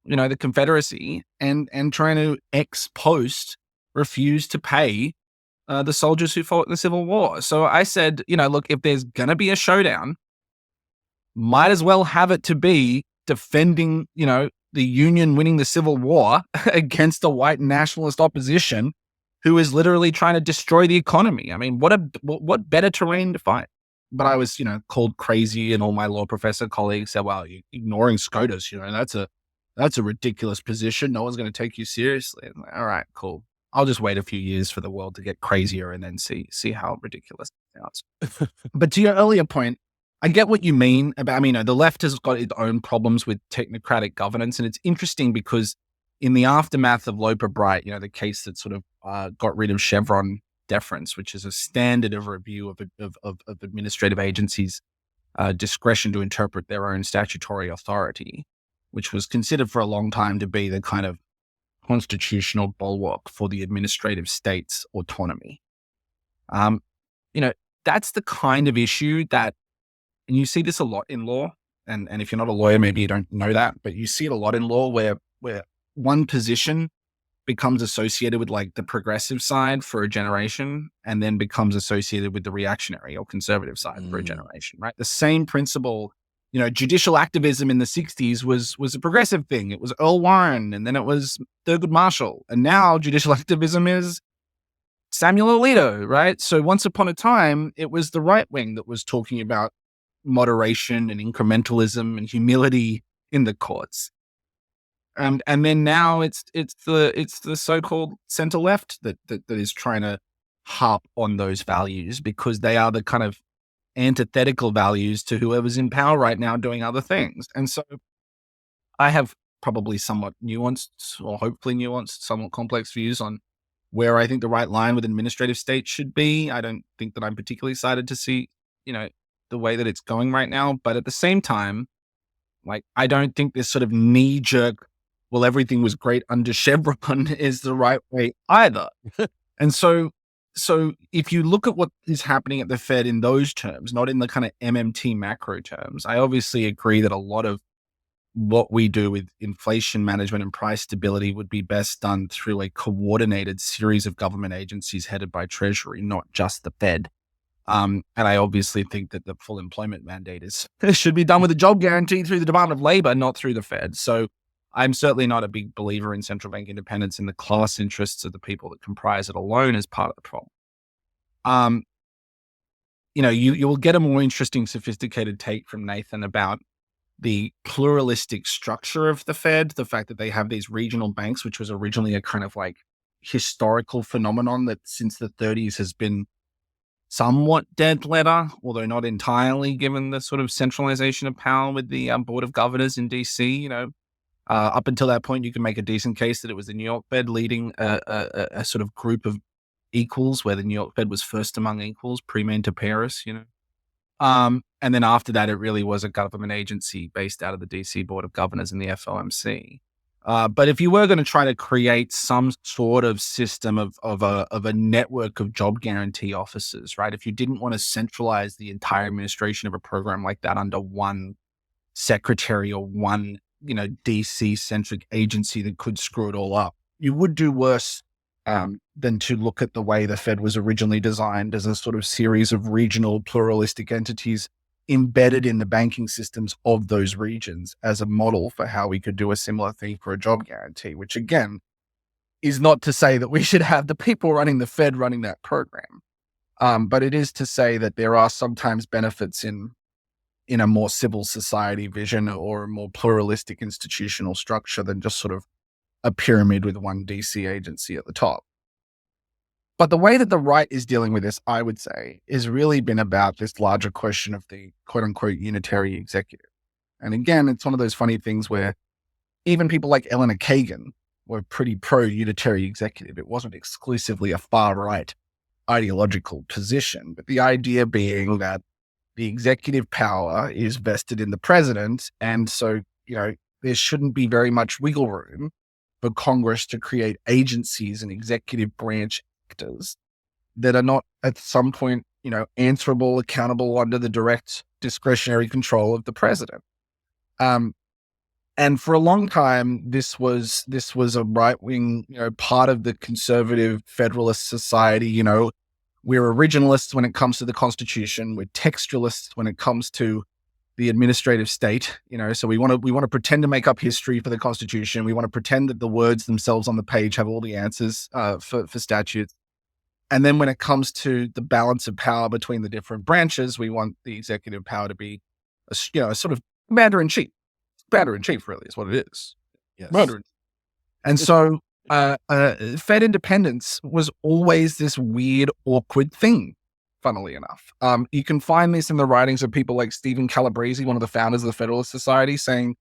the Confederacy and trying to ex post refuse to pay the soldiers who fought in the Civil War. So I said, look, if there's going to be a showdown, might as well have it to be defending, the Union winning the Civil War against the white nationalist opposition who is literally trying to destroy the economy. I mean, what better terrain to fight? But I was, called crazy, and all my law professor colleagues said, well, you're ignoring SCOTUS, that's a ridiculous position. No one's going to take you seriously. I'm like, all right, cool. I'll just wait a few years for the world to get crazier and then see how ridiculous it sounds. But to your earlier point, I get what you mean about, the left has got its own problems with technocratic governance. And it's interesting because in the aftermath of Loper Bright, the case that sort of got rid of Chevron deference, which is a standard of review of administrative agencies' discretion to interpret their own statutory authority, which was considered for a long time to be the kind of constitutional bulwark for the administrative state's autonomy. That's the kind of issue that, and you see this a lot in law, and if you're not a lawyer, maybe you don't know that, but you see it a lot in law where one position becomes associated with like the progressive side for a generation and then becomes associated with the reactionary or conservative side for a generation, right? The same principle, judicial activism in the 60s was a progressive thing. It was Earl Warren, and then it was Thurgood Marshall. And now judicial activism is Samuel Alito, right? So once upon a time, it was the right wing that was talking about moderation and incrementalism and humility in the courts. And then now it's the so-called center left that is trying to harp on those values because they are the kind of antithetical values to whoever's in power right now doing other things. And so I have probably somewhat nuanced, or hopefully nuanced, somewhat complex views on where I think the right line with administrative state should be. I don't think that I'm particularly excited to see, the way that it's going right now. But at the same time, like, I don't think this sort of knee-jerk, well, everything was great under Chevron is the right way either. And so if you look at what is happening at the Fed in those terms, not in the kind of MMT macro terms, I obviously agree that a lot of what we do with inflation management and price stability would be best done through a coordinated series of government agencies headed by Treasury, not just the Fed. And I obviously think that the full employment mandate should be done with a job guarantee through the Department of Labor, not through the Fed. So I'm certainly not a big believer in central bank independence, and the class interests of the people that comprise it alone as part of the problem. You will get a more interesting, sophisticated take from Nathan about the pluralistic structure of the Fed, the fact that they have these regional banks, which was originally a kind of like historical phenomenon that since the 30s has been somewhat dead letter, although not entirely, given the sort of centralization of power with the Board of Governors in DC. Up until that point, you can make a decent case that it was the New York Fed leading a sort of group of equals, where the New York Fed was first among equals, pre-inter pares, and then after that, it really was a government agency based out of the DC Board of Governors and the FOMC. But if you were going to try to create some sort of system of a network of job guarantee offices, right? If you didn't want to centralize the entire administration of a program like that under one secretary or one, DC centric agency that could screw it all up, you would do worse than to look at the way the Fed was originally designed as a sort of series of regional pluralistic entities embedded in the banking systems of those regions as a model for how we could do a similar thing for a job guarantee, which again is not to say that we should have the people running the Fed running that program. But it is to say that there are sometimes benefits in a more civil society vision or a more pluralistic institutional structure than just sort of a pyramid with one DC agency at the top. But the way that the right is dealing with this, I would say, has really been about this larger question of the quote unquote unitary executive. And again, it's one of those funny things where even people like Eleanor Kagan were pretty pro unitary executive. It wasn't exclusively a far right ideological position, but the idea being that the executive power is vested in the president. And so, there shouldn't be very much wiggle room for Congress to create agencies and executive branch actors that are not at some point, answerable, accountable under the direct discretionary control of the president. And And for a long time, this was a right wing, part of the conservative Federalist Society. We're originalists when it comes to the Constitution. We're textualists when it comes to the administrative state. So we want to pretend to make up history for the Constitution. We want to pretend that the words themselves on the page have all the answers for statutes. And then when it comes to the balance of power between the different branches, we want the executive power to be a sort of commander in chief. Commander in chief, really, is what it is. Yes. And so Fed independence was always this weird, awkward thing, funnily enough. You can find this in the writings of people like Stephen Calabrese, one of the founders of the Federalist Society, saying,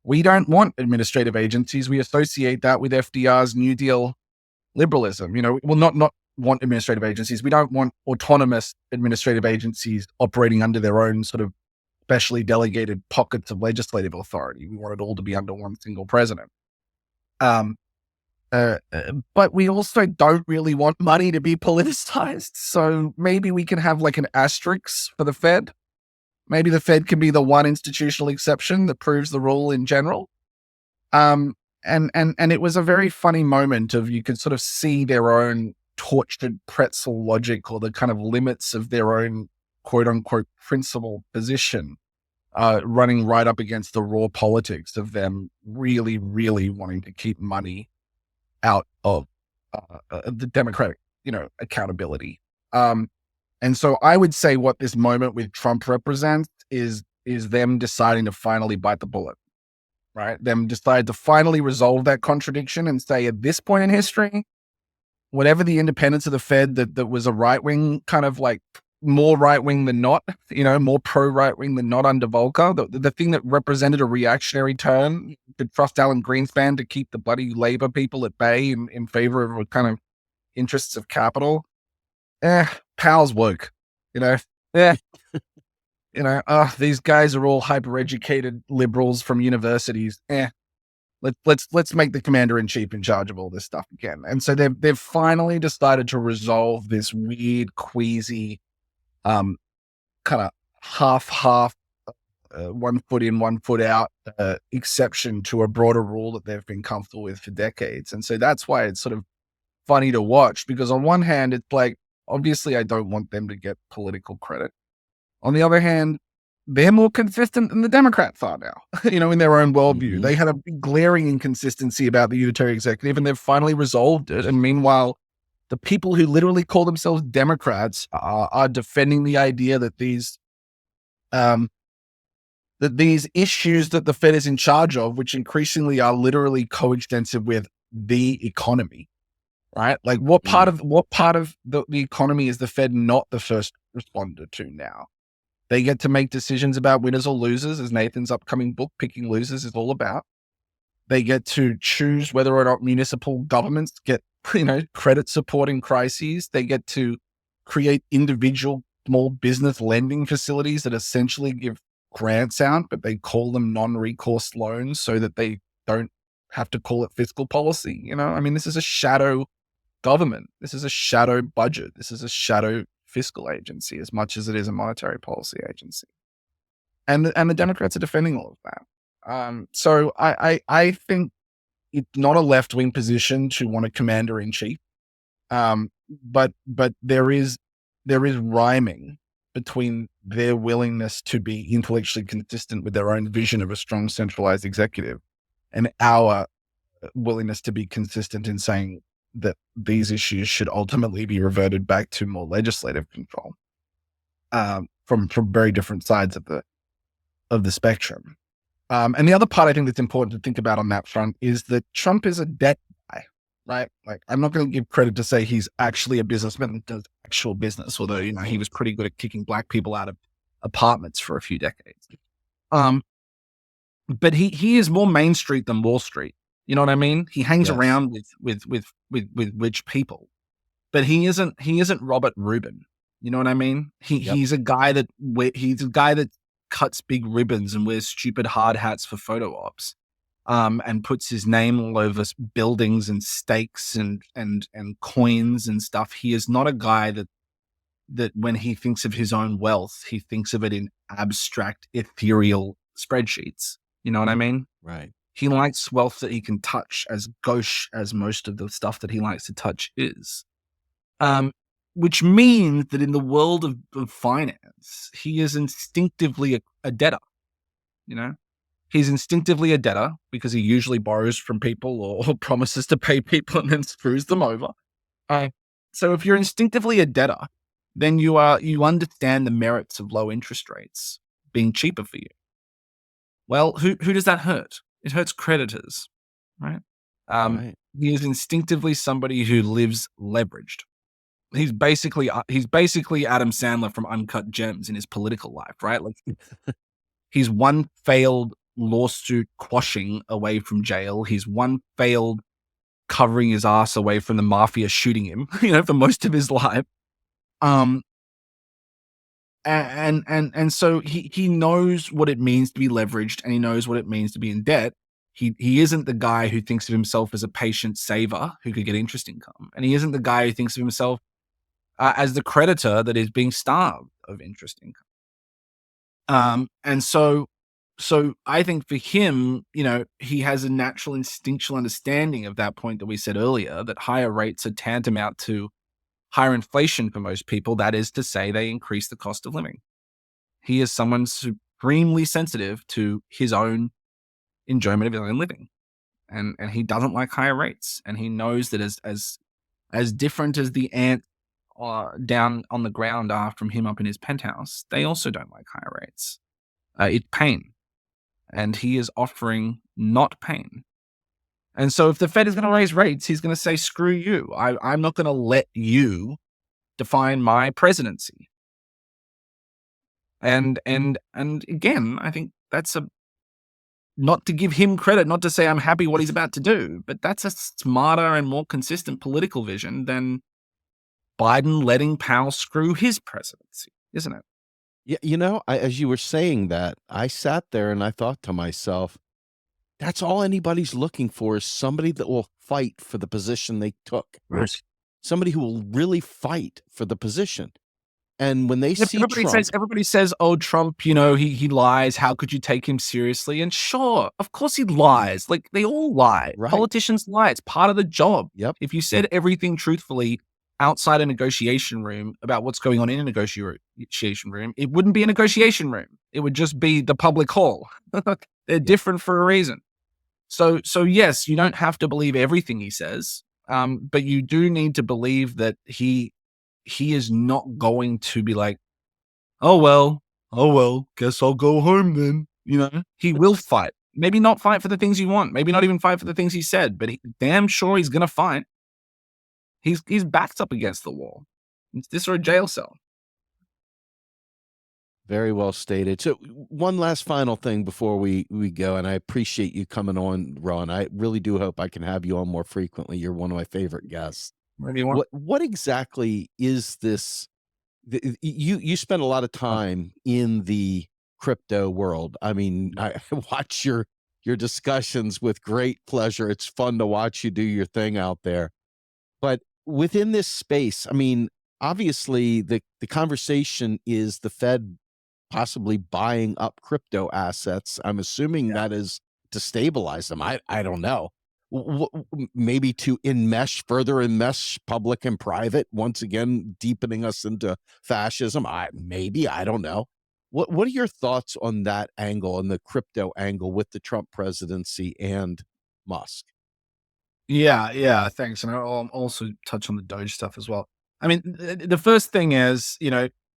we don't want administrative agencies. We associate that with FDR's New Deal liberalism. We'll not want administrative agencies. We don't want autonomous administrative agencies operating under their own sort of specially delegated pockets of legislative authority. We want it all to be under one single president. But we also don't really want money to be politicized. So maybe we can have like an asterisk for the Fed. Maybe the Fed can be the one institutional exception that proves the rule in general. And it was a very funny moment of, you could sort of see their own tortured pretzel logic, or the kind of limits of their own quote unquote principal position, running right up against the raw politics of them really, really wanting to keep money out of the democratic, accountability. And so I would say what this moment with Trump represents is them deciding to finally bite the bullet, right? Them decide to finally resolve that contradiction and say, at this point in history, whatever the independence of the Fed that was a right-wing kind of like, more right-wing than not, more pro-right-wing than not under Volcker. The thing that represented a reactionary turn, to trust Alan Greenspan to keep the bloody Labour people at bay in favor of a kind of interests of capital. Powell's woke, these guys are all hyper-educated liberals from universities. Let's make the commander-in-chief in charge of all this stuff again. And so they've finally decided to resolve this weird, queasy, kind of half, 1 foot in, 1 foot out exception to a broader rule that they've been comfortable with for decades. And so that's why it's sort of funny to watch, because on one hand, it's like, obviously I don't want them to get political credit. On the other hand, they're more consistent than the Democrats are now, in their own worldview. Mm-hmm. They had a big glaring inconsistency about the unitary executive, and they've finally resolved it. And meanwhile, the people who literally call themselves Democrats are defending the idea that these issues that the Fed is in charge of, which increasingly are literally coextensive with the economy, right? Like what part of the economy is the Fed not the first responder to now? They get to make decisions about winners or losers, as Nathan's upcoming book, Picking Losers, is all about. They get to choose whether or not municipal governments get credit support in crises. They get to create individual small business lending facilities that essentially give grants out, but they call them non-recourse loans so that they don't have to call it fiscal policy. This is a shadow government. This is a shadow budget. This is a shadow fiscal agency as much as it is a monetary policy agency. And the Democrats are defending all of that. So I think it's not a left-wing position to want a commander-in-chief. But there is rhyming between their willingness to be intellectually consistent with their own vision of a strong centralized executive and our willingness to be consistent in saying that these issues should ultimately be reverted back to more legislative control, from very different sides of the spectrum. And the other part I think that's important to think about on that front is that Trump is a debt guy, right? Like, I'm not going to give credit to say he's actually a businessman that does actual business, although, he was pretty good at kicking black people out of apartments for a few decades. But he is more Main Street than Wall Street. You know what I mean? He hangs around with rich people, but he isn't Robert Rubin. You know what I mean? He's a guy that cuts big ribbons and wears stupid hard hats for photo ops, and puts his name all over buildings and stakes and coins and stuff. He is not a guy that when he thinks of his own wealth, he thinks of it in abstract, ethereal spreadsheets. You know what I mean? Right. He likes wealth that he can touch, as gauche as most of the stuff that he likes to touch is. Which means that in the world of finance, he is instinctively a debtor, you know? He's instinctively a debtor because he usually borrows from people or promises to pay people and then screws them over. So if you're instinctively a debtor, then you understand the merits of low interest rates being cheaper for you. Well, who does that hurt? It hurts creditors, right? Right. He is instinctively somebody who lives leveraged. He's basically Adam Sandler from Uncut Gems in his political life, right? Like he's one failed lawsuit quashing away from jail. He's one failed covering his ass away from the mafia shooting him, for most of his life. And so he knows what it means to be leveraged, and he knows what it means to be in debt. He isn't the guy who thinks of himself as a patient saver who could get interest income, and he isn't the guy who thinks of himself as the creditor that is being starved of interest income. And so I think for him, he has a natural instinctual understanding of that point that we said earlier, that higher rates are tantamount to higher inflation for most people. That is to say, they increase the cost of living. He is someone supremely sensitive to his own enjoyment of his own living. And he doesn't like higher rates. And he knows that as different as the ants down on the ground are from him up in his penthouse, they also don't like higher rates. It's pain. And he is offering not pain. And so if the Fed is going to raise rates, he's going to say, screw you. I'm not going to let you define my presidency. And again, I think that's not to give him credit, not to say I'm happy what he's about to do, but that's a smarter and more consistent political vision than Biden letting Powell screw his presidency, isn't it? Yeah, as you were saying that, I sat there and I thought to myself, that's all anybody's looking for, is somebody that will fight for the position they took. Right. Somebody who will really fight for the position. And when they see Everybody says, oh, Trump, he lies. How could you take him seriously? And sure, of course he lies. Like they all lie. Right. Politicians lie. It's part of the job. Yep. If you said everything truthfully outside a negotiation room about what's going on in a negotiation room, it wouldn't be a negotiation room. It would just be the public hall. They're different for a reason. So yes, you don't have to believe everything he says, but you do need to believe that he is not going to be like, oh well, guess I'll go home then. He will fight. Maybe not fight for the things you want. Maybe not even fight for the things he said, but damn sure he's gonna fight. He's backed up against the wall. It's this or a jail cell. Very well stated. So one last final thing before we go, and I appreciate you coming on, Ron. I really do hope I can have you on more frequently. You're one of my favorite guests. Where do you want? What exactly is this? You spend a lot of time in the crypto world. I mean, I watch your discussions with great pleasure. It's fun to watch you do your thing out there. But within this space, I mean, obviously the conversation is the Fed possibly buying up crypto assets. I'm assuming that is to stabilize them. I don't know. Maybe to further enmesh public and private, once again deepening us into fascism. I don't know. What are your thoughts on that angle, on the crypto angle, with the Trump presidency and Musk? Yeah, thanks. And I'll also touch on the Doge stuff as well. I mean, the first thing is,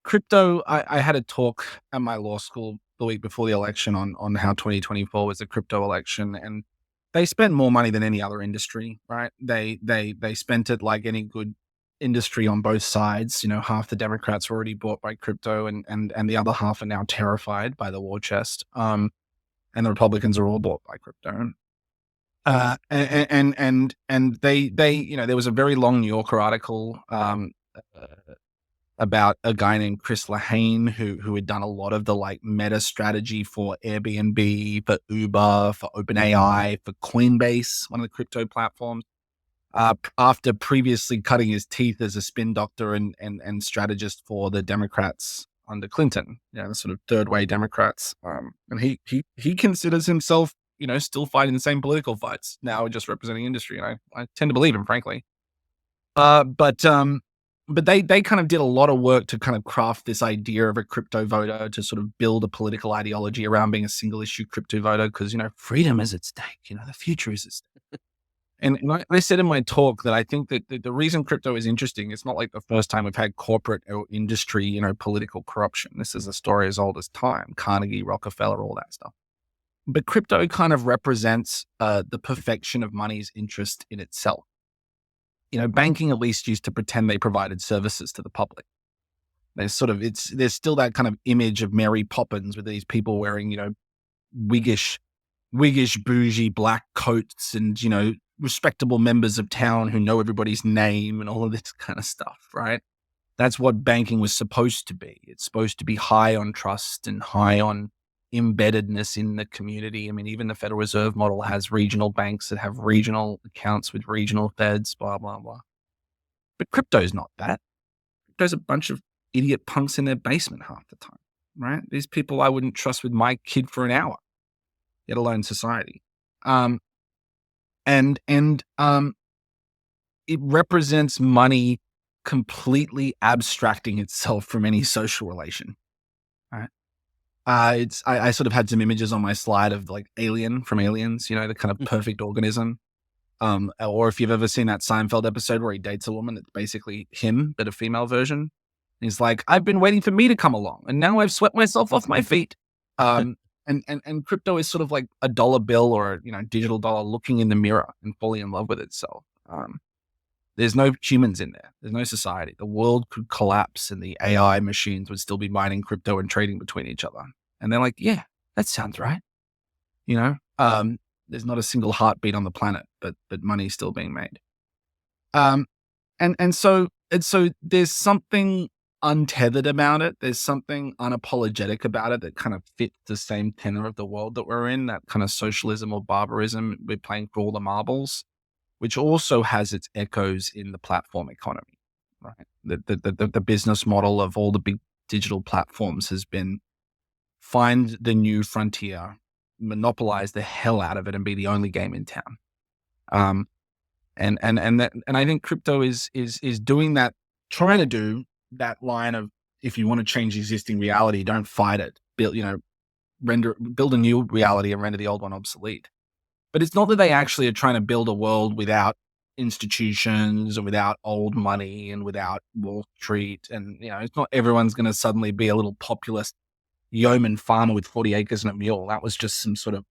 crypto. I had a talk at my law school the week before the election on how 2024 was a crypto election, and they spent more money than any other industry, right? They spent it like any good industry on both sides. Half the Democrats were already bought by crypto, and the other half are now terrified by the war chest. And the Republicans are all bought by crypto. And they there was a very long New Yorker article about a guy named Chris Lahane who had done a lot of the like meta strategy for Airbnb, for Uber, for OpenAI, for Coinbase, one of the crypto platforms. After previously cutting his teeth as a spin doctor and strategist for the Democrats under Clinton, the sort of third way Democrats. And he considers himself still fighting the same political fights now, just representing industry. And I tend to believe him, frankly. But they kind of did a lot of work to kind of craft this idea of a crypto voter, to sort of build a political ideology around being a single issue crypto voter, because, freedom is at stake, the future is at stake. And I said in my talk that I think that the reason crypto is interesting, it's not like the first time we've had corporate or industry, political corruption. This is a story as old as time, Carnegie, Rockefeller, all that stuff. But crypto kind of represents the perfection of money's interest in itself. Banking at least used to pretend they provided services to the public. There's still that kind of image of Mary Poppins with these people wearing, wiggish, bougie black coats and, respectable members of town who know everybody's name and all of this kind of stuff, right? That's what banking was supposed to be. It's supposed to be high on trust and high on embeddedness in the community. I mean, even the Federal Reserve model has regional banks that have regional accounts with regional feds, blah, blah, blah. But crypto's not that. Crypto's a bunch of idiot punks in their basement half the time, right? These people I wouldn't trust with my kid for an hour, let alone society. It represents money completely abstracting itself from any social relation, right? I sort of had some images on my slide of like Alien from Aliens, the kind of perfect organism. Or if you've ever seen that Seinfeld episode where he dates a woman, it's basically him, but a female version. He's like, I've been waiting for me to come along, and now I've swept myself off my feet. And crypto is sort of like a dollar bill or digital dollar looking in the mirror and falling in love with itself. There's no humans in there. There's no society. The world could collapse and the AI machines would still be mining crypto and trading between each other. And they're like, yeah, that sounds right. There's not a single heartbeat on the planet, but money's still being made. So there's something untethered about it. There's something unapologetic about it that kind of fits the same tenor of the world that we're in, that kind of socialism or barbarism. We're playing for all the marbles, which also has its echoes in the platform economy, right? The business model of all the big digital platforms has been find the new frontier, monopolize the hell out of it, and be the only game in town. And I think crypto is doing that, trying to do that line of, if you want to change existing reality, don't fight it. Build a new reality and render the old one obsolete. But it's not that they actually are trying to build a world without institutions and without old money and without Wall Street. And, it's not everyone's going to suddenly be a little populist yeoman farmer with 40 acres and a mule. That was just some sort of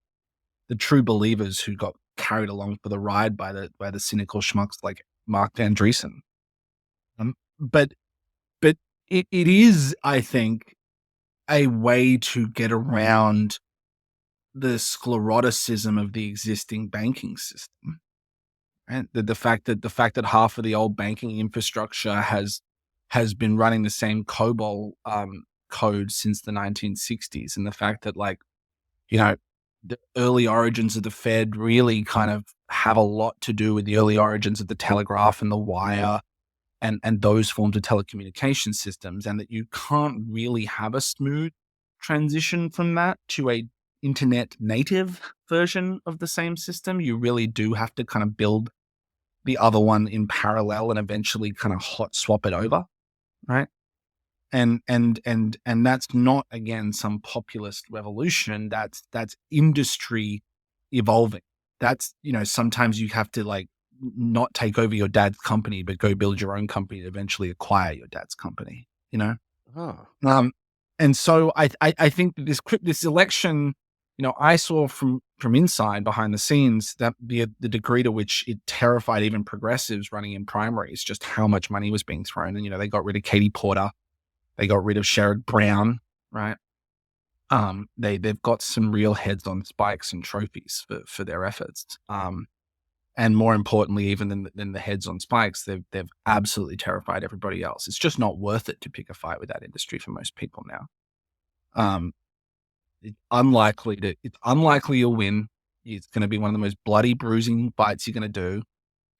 the true believers who got carried along for the ride by the cynical schmucks like Mark Andreessen. But it is, I think, a way to get around the scleroticism of the existing banking system, and the fact that half of the old banking infrastructure has been running the same COBOL code since the 1960s, and the fact that the early origins of the Fed really kind of have a lot to do with the early origins of the telegraph and the wire and those forms of telecommunication systems, and that you can't really have a smooth transition from that to a internet native version of the same system. You really do have to kind of build the other one in parallel and eventually kind of hot swap it over, right? And that's not, again, some populist revolution. That's industry evolving. That's, sometimes you have to not take over your dad's company, but go build your own company and eventually acquire your dad's company, Oh. And so I think that this election, I saw from inside, behind the scenes, that the degree to which it terrified even progressives running in primaries, just how much money was being thrown. And, they got rid of Katie Porter. They got rid of Sherrod Brown, right? They've got some real heads on spikes and trophies for their efforts. And more importantly, even than the heads on spikes, they've absolutely terrified everybody else. It's just not worth it to pick a fight with that industry for most people now. It's unlikely you'll win. It's going to be one of the most bloody, bruising fights you're going to do.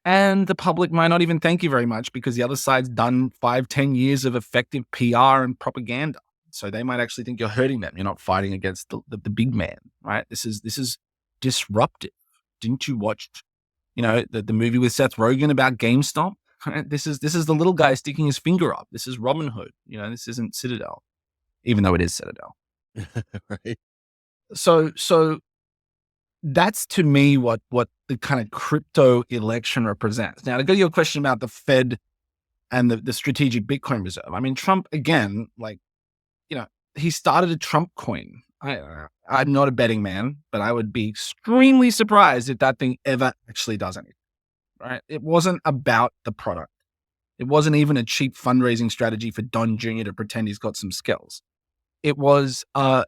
And the public might not even thank you very much, because the other side's done 5-10 years of effective PR and propaganda. So they might actually think you're hurting them. You're not fighting against the big man, right? This is disruptive. Didn't you watch, the movie with Seth Rogen about GameStop? Right? This is the little guy sticking his finger up. This is Robin Hood. This isn't Citadel, even though it is Citadel. Right. So that's to me what the kind of crypto election represents. Now, to go to your question about the Fed and the strategic Bitcoin reserve. I mean, Trump, again, he started a Trump coin. I'm not a betting man, but I would be extremely surprised if that thing ever actually does anything, right? It wasn't about the product. It wasn't even a cheap fundraising strategy for Don Jr. to pretend he's got some skills. It was a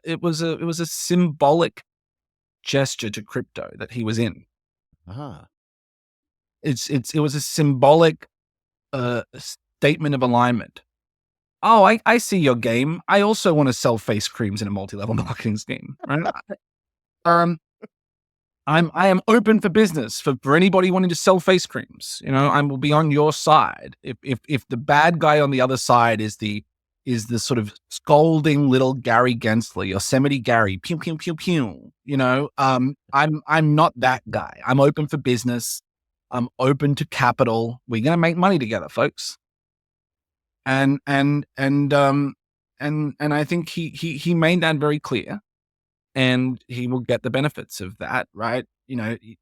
symbolic gesture to crypto that he was in. Uh-huh. It was a symbolic statement of alignment. Oh, I see your game. I also want to sell face creams in a multi-level marketing scheme. Right? I am open for business for anybody wanting to sell face creams. I will be on your side. If the bad guy on the other side is the sort of scolding little Gary Gensler, Yosemite Gary, pew pew pew pew. I'm not that guy. I'm open for business. I'm open to capital. We're gonna make money together, folks. And I think he made that very clear, and he will get the benefits of that, right?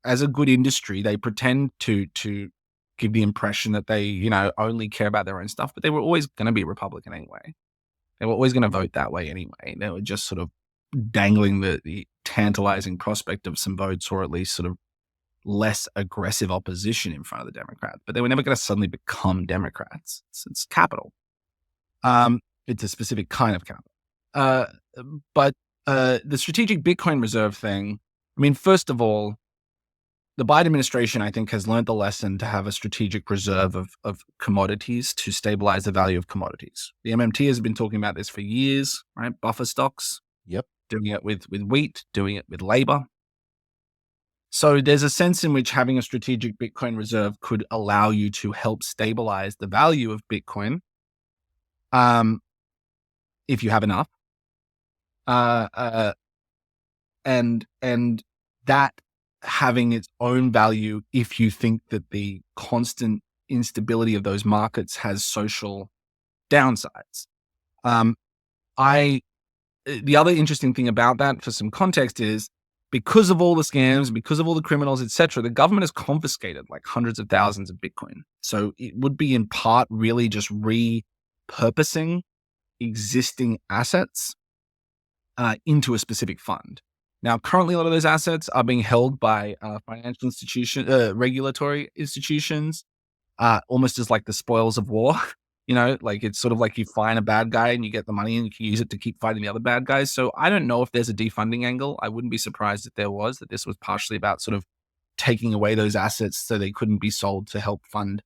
As a good industry, they pretend to give the impression that they, only care about their own stuff, but they were always going to be Republican anyway. They were always going to vote that way anyway. They were just sort of dangling the tantalizing prospect of some votes, or at least sort of less aggressive opposition in front of the Democrats, but they were never going to suddenly become Democrats. It's capital. It's a specific kind of capital. But the strategic Bitcoin reserve thing, I mean, first of all, the Biden administration, I think, has learned the lesson to have a strategic reserve of commodities to stabilize the value of commodities. The MMT has been talking about this for years, right? Buffer stocks. Yep. Doing it with wheat, doing it with labor. So there's a sense in which having a strategic Bitcoin reserve could allow you to help stabilize the value of Bitcoin, if you have enough, and that having its own value if you think that the constant instability of those markets has social downsides. The other interesting thing about that, for some context, is because of all the scams, because of all the criminals, etc., the government has confiscated like hundreds of thousands of Bitcoin. So it would be in part really just repurposing existing assets into a specific fund. Now, currently, a lot of those assets are being held by financial regulatory institutions, almost as like the spoils of war. Like it's sort of like you find a bad guy and you get the money and you can use it to keep fighting the other bad guys. So I don't know if there's a defunding angle. I wouldn't be surprised if there was, that this was partially about sort of taking away those assets so they couldn't be sold to help fund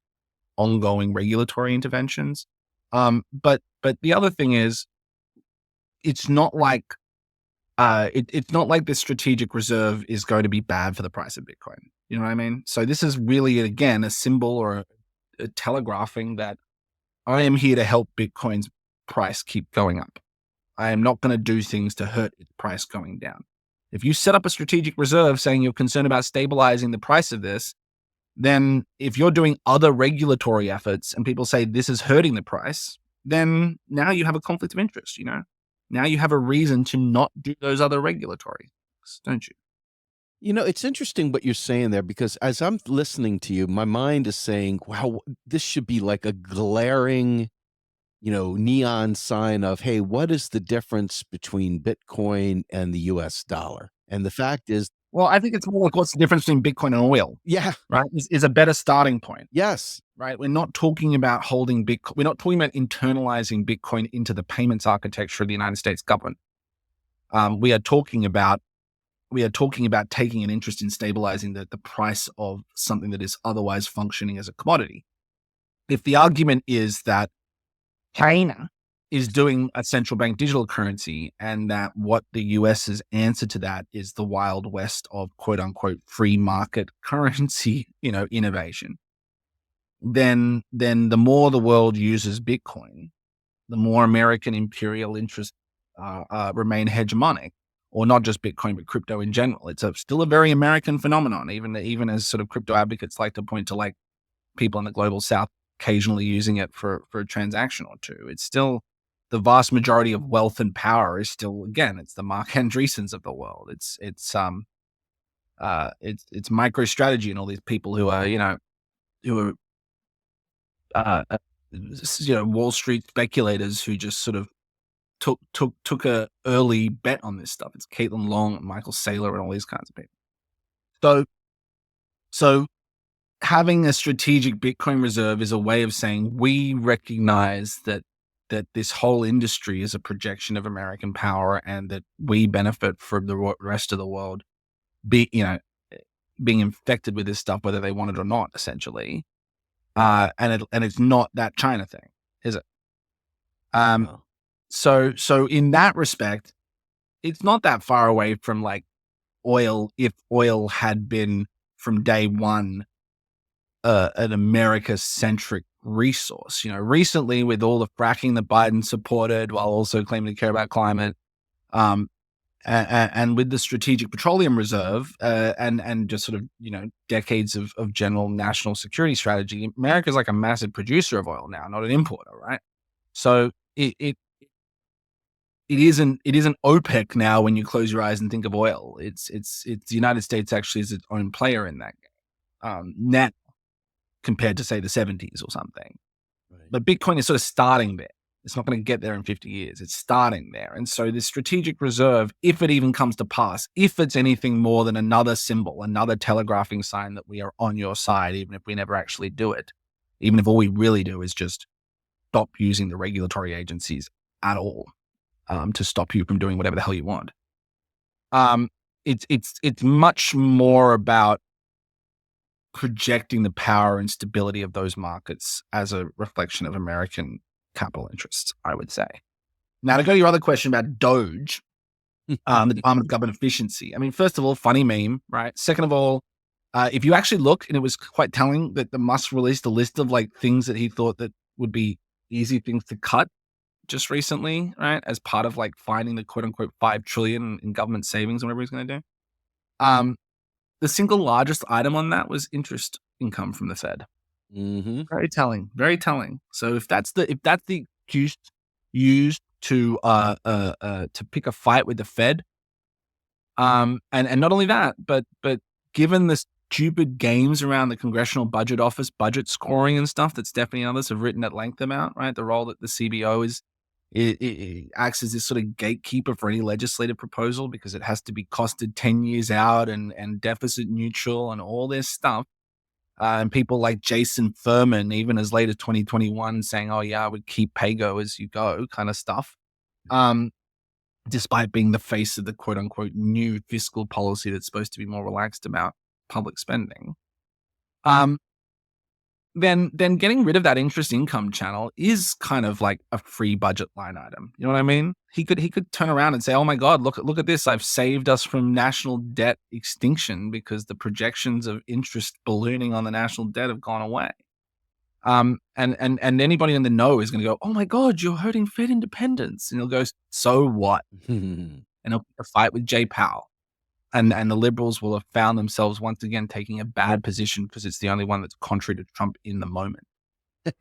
ongoing regulatory interventions. But the other thing is, it's not like it's not like this strategic reserve is going to be bad for the price of Bitcoin. You know what I mean? So this is really, again, a symbol or a telegraphing that I am here to help Bitcoin's price keep going up. I am not going to do things to hurt its price going down. If you set up a strategic reserve saying you're concerned about stabilizing the price of this, then if you're doing other regulatory efforts and people say this is hurting the price, then now you have a conflict of interest, Now you have a reason to not do those other regulatory things, don't you? It's interesting what you're saying there, because as I'm listening to you, my mind is saying, wow, this should be like a glaring, neon sign of, hey, what is the difference between Bitcoin and the US dollar? And the fact is, Well, I think it's more like what's the difference between Bitcoin and oil, yeah, right? Is a better starting point, yes, right? We're not talking about holding Bitcoin. We're not talking about internalizing Bitcoin into the payments architecture of the United States government. We are talking about taking an interest in stabilizing the price of something that is otherwise functioning as a commodity. If the argument is that China is doing a central bank digital currency and that what the US's answer to that is the Wild West of quote unquote free market currency, innovation, then the more the world uses Bitcoin, the more American imperial interests remain hegemonic. or not just Bitcoin, but crypto in general. It's still a very American phenomenon, even as sort of crypto advocates like to point to like people in the global South occasionally using it for a transaction or two. It's still the vast majority of wealth and power is still, again, it's the Mark Andreessens of the world. It's MicroStrategy and all these people who are, uh, uh, Wall Street speculators who just sort of took a early bet on this stuff. It's Caitlin Long and Michael Saylor and all these kinds of people. So having a strategic Bitcoin reserve is a way of saying we recognize that this whole industry is a projection of American power, and that we benefit from the rest of the world being infected with this stuff, whether they want it or not, essentially. And it's not that China thing, is it? No. So in that respect, it's not that far away from like oil, if oil had been from day one an America-centric resource. Recently with all the fracking that Biden supported while also claiming to care about climate, and with the Strategic Petroleum Reserve, and just sort of decades of general national security strategy, America's like a massive producer of oil now, not an importer, right? So it isn't OPEC now when you close your eyes and think of oil. It's the United States actually is its own player in that game now, compared to say the 70s or something. Right. But Bitcoin is sort of starting there. It's not going to get there in 50 years. It's starting there. And so this strategic reserve, if it even comes to pass, if it's anything more than another symbol, another telegraphing sign that we are on your side, even if we never actually do it, even if all we really do is just stop using the regulatory agencies at all, to stop you from doing whatever the hell you want. It's much more about projecting the power and stability of those markets as a reflection of American capital interests, I would say. Now, to go to your other question about Doge, the Department of Government Efficiency. I mean, first of all, funny meme, right? Second of all, if you actually look, and it was quite telling that the Musk released a list of like things that he thought that would be easy things to cut just recently, right? As part of like finding the quote unquote 5 trillion in government savings, whatever he's going to do. The single largest item on that was interest income from the Fed. Mm-hmm. Very telling, very telling. So if that's the excuse used to pick a fight with the Fed, and not only that, but given the stupid games around the Congressional Budget Office, budget scoring and stuff that Stephanie and others have written at length about, right? The role that the CBO is, it acts as this sort of gatekeeper for any legislative proposal because it has to be costed 10 years out and deficit neutral and all this stuff. And people like Jason Furman, even as late as 2021, saying, "Oh yeah, I would keep PAYGO as you go," kind of stuff. Despite being the face of the quote unquote new fiscal policy that's supposed to be more relaxed about public spending. Then getting rid of that interest income channel is kind of like a free budget line item. You know what I mean? He could turn around and say, "Oh my God, look at this! I've saved us from national debt extinction because the projections of interest ballooning on the national debt have gone away." And anybody in the know is going to go, "Oh my God, you're hurting Fed independence," and he'll go, "So what?" And he'll pick a fight with Jay Powell. And the liberals will have found themselves once again taking a bad position because it's the only one that's contrary to Trump in the moment.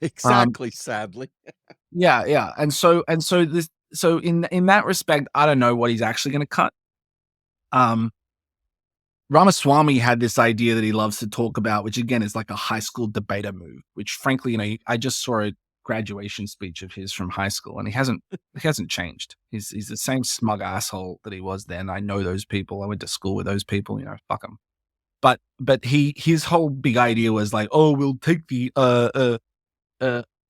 Exactly. Sadly. Yeah. And so in that respect, I don't know what he's actually going to cut. Ramaswamy had this idea that he loves to talk about, which again is like a high school debater move, which frankly, I just saw a graduation speech of his from high school, and he hasn't changed. He's the same smug asshole that he was then. I know those people. I went to school with those people. Fuck them. But his whole big idea was like, "Oh, we'll take the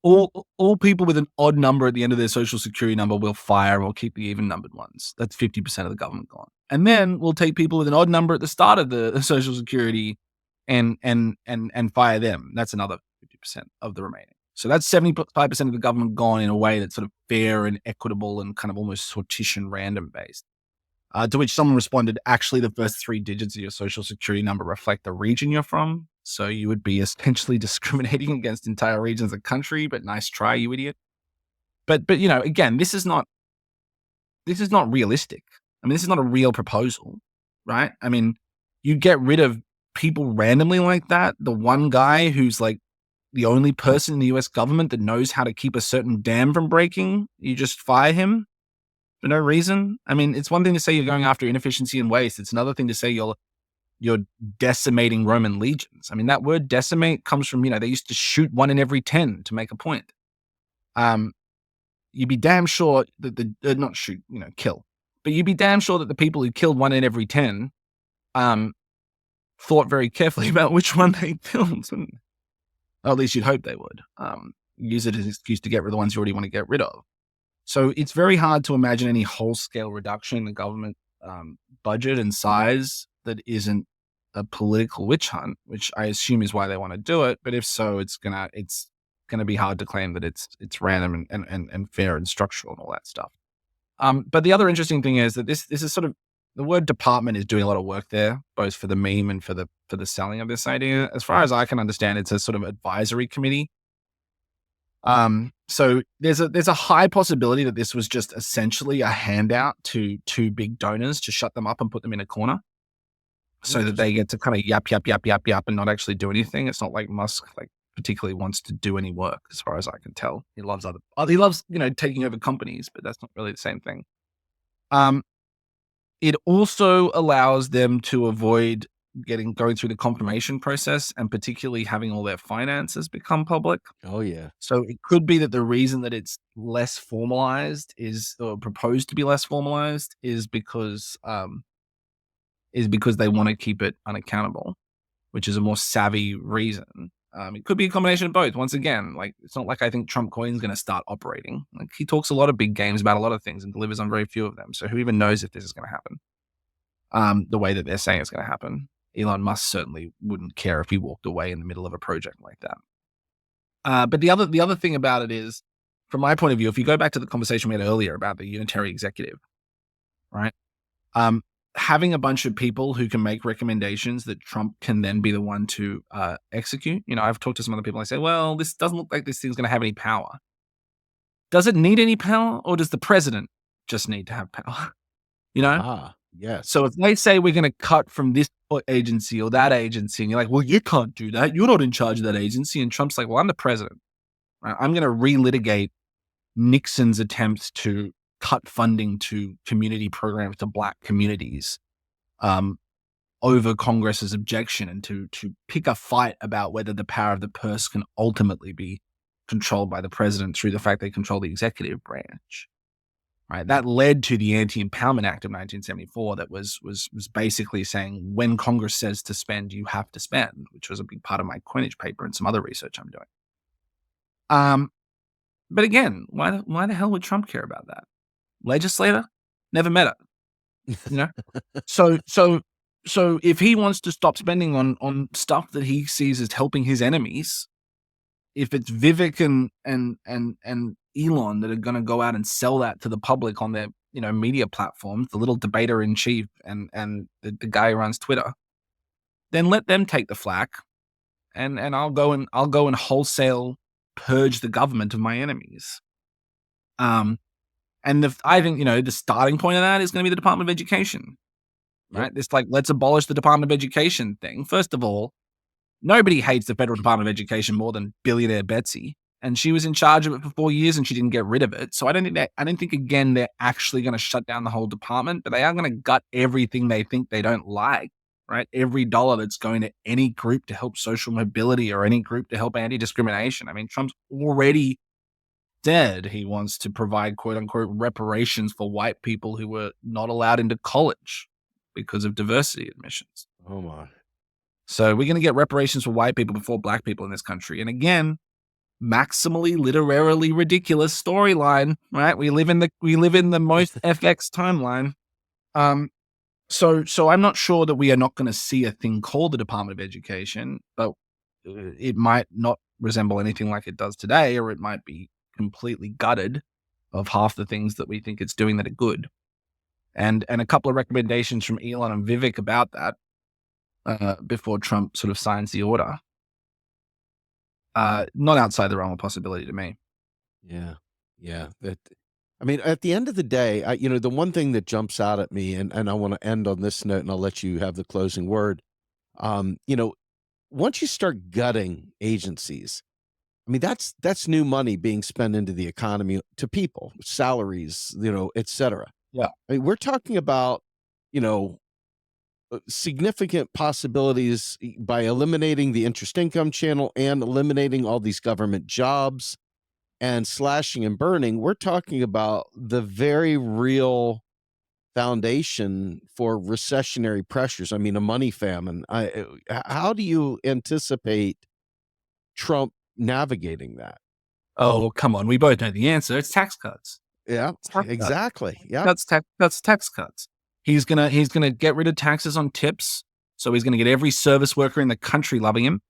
all people with an odd number at the end of their social security number we'll fire, and we'll keep the even numbered ones. That's 50% of the government gone. And then we'll take people with an odd number at the start of the social security and fire them. That's another 50% of the remaining. So that's 75% of the government gone in a way that's sort of fair and equitable and kind of almost sortition random based." To which someone responded, "Actually, the first 3 digits of your social security number reflect the region you're from. So you would be essentially discriminating against entire regions of the country, but nice try, you idiot." But again, this is not realistic. I mean, this is not a real proposal, right? I mean, you get rid of people randomly like that. The one guy who's like the only person in the US government that knows how to keep a certain dam from breaking, you just fire him for no reason. I mean, it's one thing to say you're going after inefficiency and waste. It's another thing to say you're decimating Roman legions. I mean, that word decimate comes from, they used to shoot 1 in every 10 to make a point. You'd be damn sure that not shoot, kill, but you'd be damn sure that the people who killed 1 in every 10 thought very carefully about which one they killed. Or at least you'd hope they would. Use it as an excuse to get rid of the ones you already want to get rid of. So it's very hard to imagine any whole-scale reduction in the government budget and size that isn't a political witch hunt, which I assume is why they want to do it. But if so, it's gonna be hard to claim that it's random and fair and structural and all that stuff. But the other interesting thing is that this is sort of, the word department is doing a lot of work there, both for the meme and for the selling of this idea. As far as I can understand, it's a sort of advisory committee. So there's a high possibility that this was just essentially a handout to 2 big donors to shut them up and put them in a corner, so that they get to kind of yap and not actually do anything. It's not like Musk particularly wants to do any work, as far as I can tell. He loves taking over companies, but that's not really the same thing. It also allows them to avoid going through the confirmation process, and particularly having all their finances become public. Oh, yeah. So it could be that the reason that it's less formalized or proposed to be less formalized is because they want to keep it unaccountable, which is a more savvy reason. It could be a combination of both. Once again, it's not like I think Trump coin's going to start operating. He talks a lot of big games about a lot of things and delivers on very few of them. So who even knows if this is going to happen? The way that they're saying it's going to happen. Elon Musk certainly wouldn't care if he walked away in the middle of a project like that. But the other thing about it is, from my point of view, if you go back to the conversation we had earlier about the unitary executive, right? Having a bunch of people who can make recommendations that Trump can then be the one to execute. I've talked to some other people. I say, well, this doesn't look like this thing's going to have any power. Does it need any power, or does the president just need to have power? Yes. So if they say we're going to cut from this agency or that agency, and you're like, well, you can't do that. You're not in charge of that agency. And Trump's like, well, I'm the president. Right? I'm going to relitigate Nixon's attempt to cut funding to community programs to Black communities over Congress's objection, and to pick a fight about whether the power of the purse can ultimately be controlled by the president through the fact they control the executive branch. Right, that led to the Anti-Empowerment Act of 1974 that was basically saying when Congress says to spend, you have to spend, which was a big part of my coinage paper and some other research I'm doing. But again, why the hell would Trump care about that? Legislator? Never met her. So if he wants to stop spending on stuff that he sees as helping his enemies, if it's Vivek and Elon that are going to go out and sell that to the public on their media platforms, the little debater in chief and the guy who runs Twitter, then let them take the flack, and I'll go and wholesale purge the government of my enemies. And I think the starting point of that is going to be the Department of Education, right? Yep. This let's abolish the Department of Education thing. First of all, nobody hates the Federal Department of Education more than billionaire Betsy, and she was in charge of it for 4 years and she didn't get rid of it. So I don't think again they're actually going to shut down the whole department, but they are going to gut everything they think they don't like, right? Every dollar that's going to any group to help social mobility or any group to help anti-discrimination. I mean, Trump's already said he wants to provide quote unquote reparations for white people who were not allowed into college because of diversity admissions. Oh my. So we're going to get reparations for white people before Black people in this country. And again, maximally literarily ridiculous storyline, right? We live in the most FX timeline. So I'm not sure that we are not going to see a thing called the Department of Education, but it might not resemble anything like it does today, or it might be completely gutted of half the things that we think it's doing that are good. And a couple of recommendations from Elon and Vivek about that before Trump sort of signs the order. Not outside the realm of possibility to me. Yeah. I mean, at the end of the day, the one thing that jumps out at me, and I want to end on this note, and I'll let you have the closing word. Um, you know, Once you start gutting agencies, I mean, that's new money being spent into the economy to people, salaries, et cetera. Yeah. I mean, we're talking about, you know, significant possibilities by eliminating the interest income channel and eliminating all these government jobs and slashing and burning. We're talking about the very real foundation for recessionary pressures. I mean, a money famine. How do you anticipate Trump navigating that? Oh, well, come on. We both know the answer. It's tax cuts. Yeah, It's tax cuts. exactly. Yeah. That's tax cuts. He's gonna get rid of taxes on tips. So he's gonna get every service worker in the country loving him.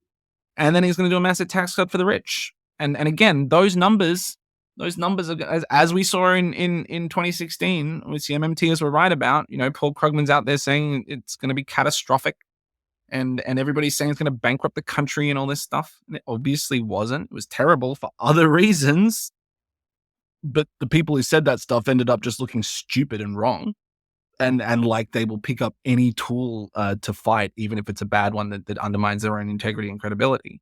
And then he's gonna do a massive tax cut for the rich. And again, those numbers are, as we saw in 2016, which the MMTers were right about. Paul Krugman's out there saying it's going to be catastrophic, and everybody's saying it's going to bankrupt the country and all this stuff. And it obviously wasn't. It was terrible for other reasons, but the people who said that stuff ended up just looking stupid and wrong, and like they will pick up any tool to fight, even if it's a bad one that undermines their own integrity and credibility.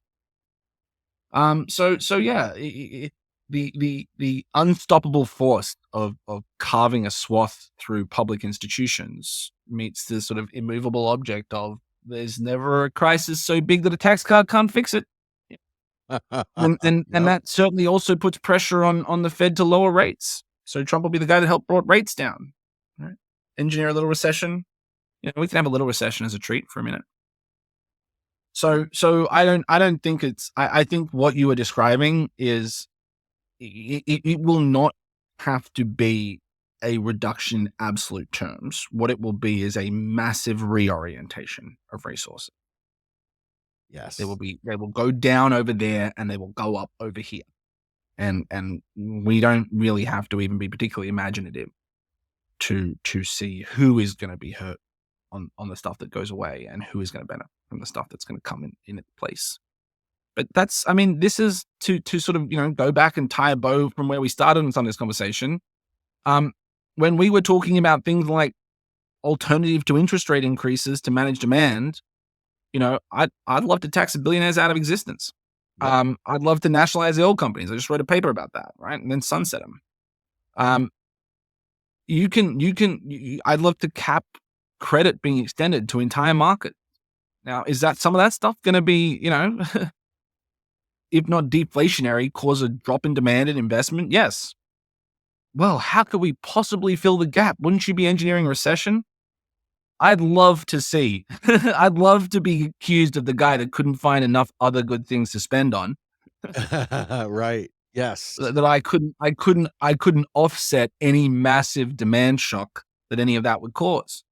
So yeah, the unstoppable force of carving a swath through public institutions meets the sort of immovable object of there's never a crisis so big that a tax cut can't fix it. And Yep. that certainly also puts pressure on the Fed to lower rates. So Trump will be the guy that helped brought rates down. Right? Engineer a little recession. We can have a little recession as a treat for a minute. So I don't think I think what you are describing is it will not have to be a reduction in absolute terms. What it will be is a massive reorientation of resources. Yes. They will go down over there and they will go up over here. And we don't really have to even be particularly imaginative to see who is going to be hurt on the stuff that goes away and who is going to benefit from the stuff that's going to come in its place. But this is to sort of, go back and tie a bow from where we started on some of this conversation. When we were talking about things like alternative to interest rate increases to manage demand, I'd love to tax the billionaires out of existence. Yep. I'd love to nationalize the oil companies. I just wrote a paper about that, right? And then sunset them. I'd love to cap credit being extended to entire market. Now, is that some of that stuff going to be, if not deflationary, cause a drop in demand and investment? Yes. Well, how could we possibly fill the gap? Wouldn't you be engineering a recession? I'd love to see. I'd love to be accused of the guy that couldn't find enough other good things to spend on. Right. Yes. That I couldn't offset any massive demand shock that any of that would cause.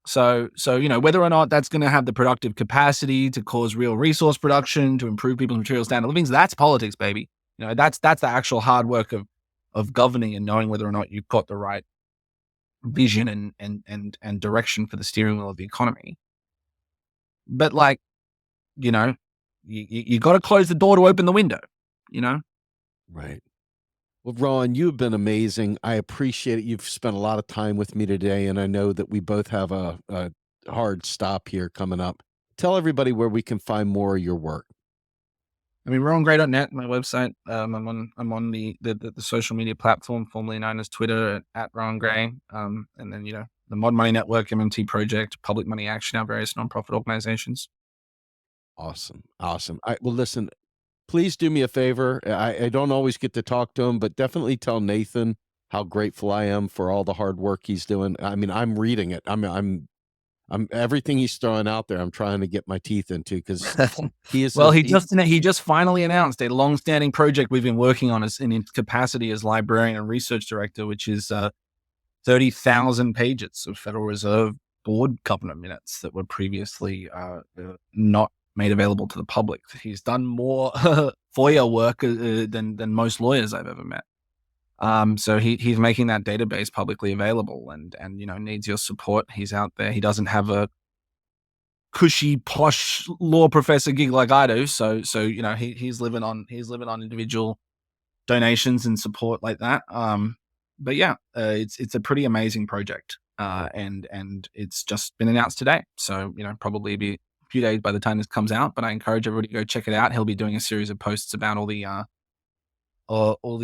So whether or not that's going to have the productive capacity to cause real resource production, to improve people's material standard of living, that's politics, baby. That's the actual hard work of governing and knowing whether or not you've got the right vision and direction for the steering wheel of the economy. But you got to close the door to open the window. Right. Well, Ron, you've been amazing. I appreciate it. You've spent a lot of time with me today, and I know that we both have a hard stop here coming up. Tell everybody where we can find more of your work. RohanGrey.net, my website. I'm on the social media platform formerly known as Twitter at Rohan Grey. And then the Mod Money Network, MMT Project, Public Money Action, our various nonprofit organizations. Awesome. Well, listen. Please do me a favor. I don't always get to talk to him, but definitely tell Nathan how grateful I am for all the hard work he's doing. I mean, I'm reading it. I'm everything he's throwing out there. I'm trying to get my teeth into because he is. Well, he just finally announced a long-standing project we've been working on in his capacity as librarian and research director, which is 30,000 pages of Federal Reserve Board governor minutes that were previously not made available to the public. He's done more FOIA work than most lawyers I've ever met. So he's making that database publicly available and needs your support. He's out there. He doesn't have a cushy, posh law professor gig like I do. So he's living on individual donations and support like that. yeah, it's a pretty amazing project, and it's just been announced today. So probably be a few days by the time this comes out. But I encourage everybody to go check it out. He'll be doing a series of posts about all the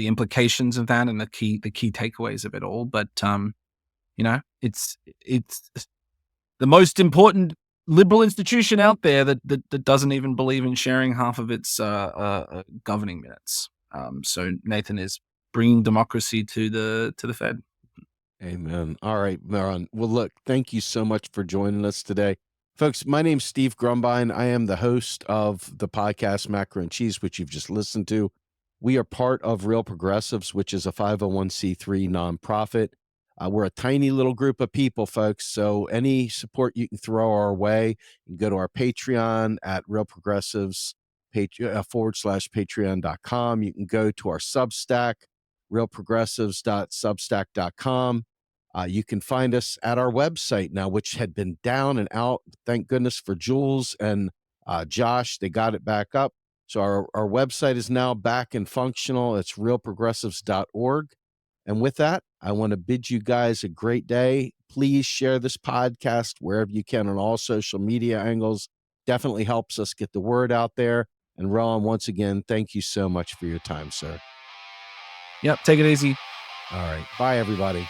implications of that and the key takeaways of it all. But it's the most important liberal institution out there that doesn't even believe in sharing half of its governing minutes. So Nathan is bringing democracy to the Fed. Amen. All right, Maron. Well, look, thank you so much for joining us today. Folks, my name's Steve Grumbine. I am the host of the podcast Macro and Cheese, which you've just listened to. We are part of Real Progressives, which is a 501c3 nonprofit. We're a tiny little group of people, folks. So any support you can throw our way, you can go to our Patreon at Real Progressives /patreon.com. You can go to our Substack, realprogressives.substack.com. You can find us at our website now, which had been down and out. Thank goodness for Jules and Josh. They got it back up. So our website is now back and functional. It's realprogressives.org. And with that, I want to bid you guys a great day. Please share this podcast wherever you can on all social media angles. Definitely helps us get the word out there. And Rohan, once again, thank you so much for your time, sir. Yep, take it easy. All right. Bye, everybody.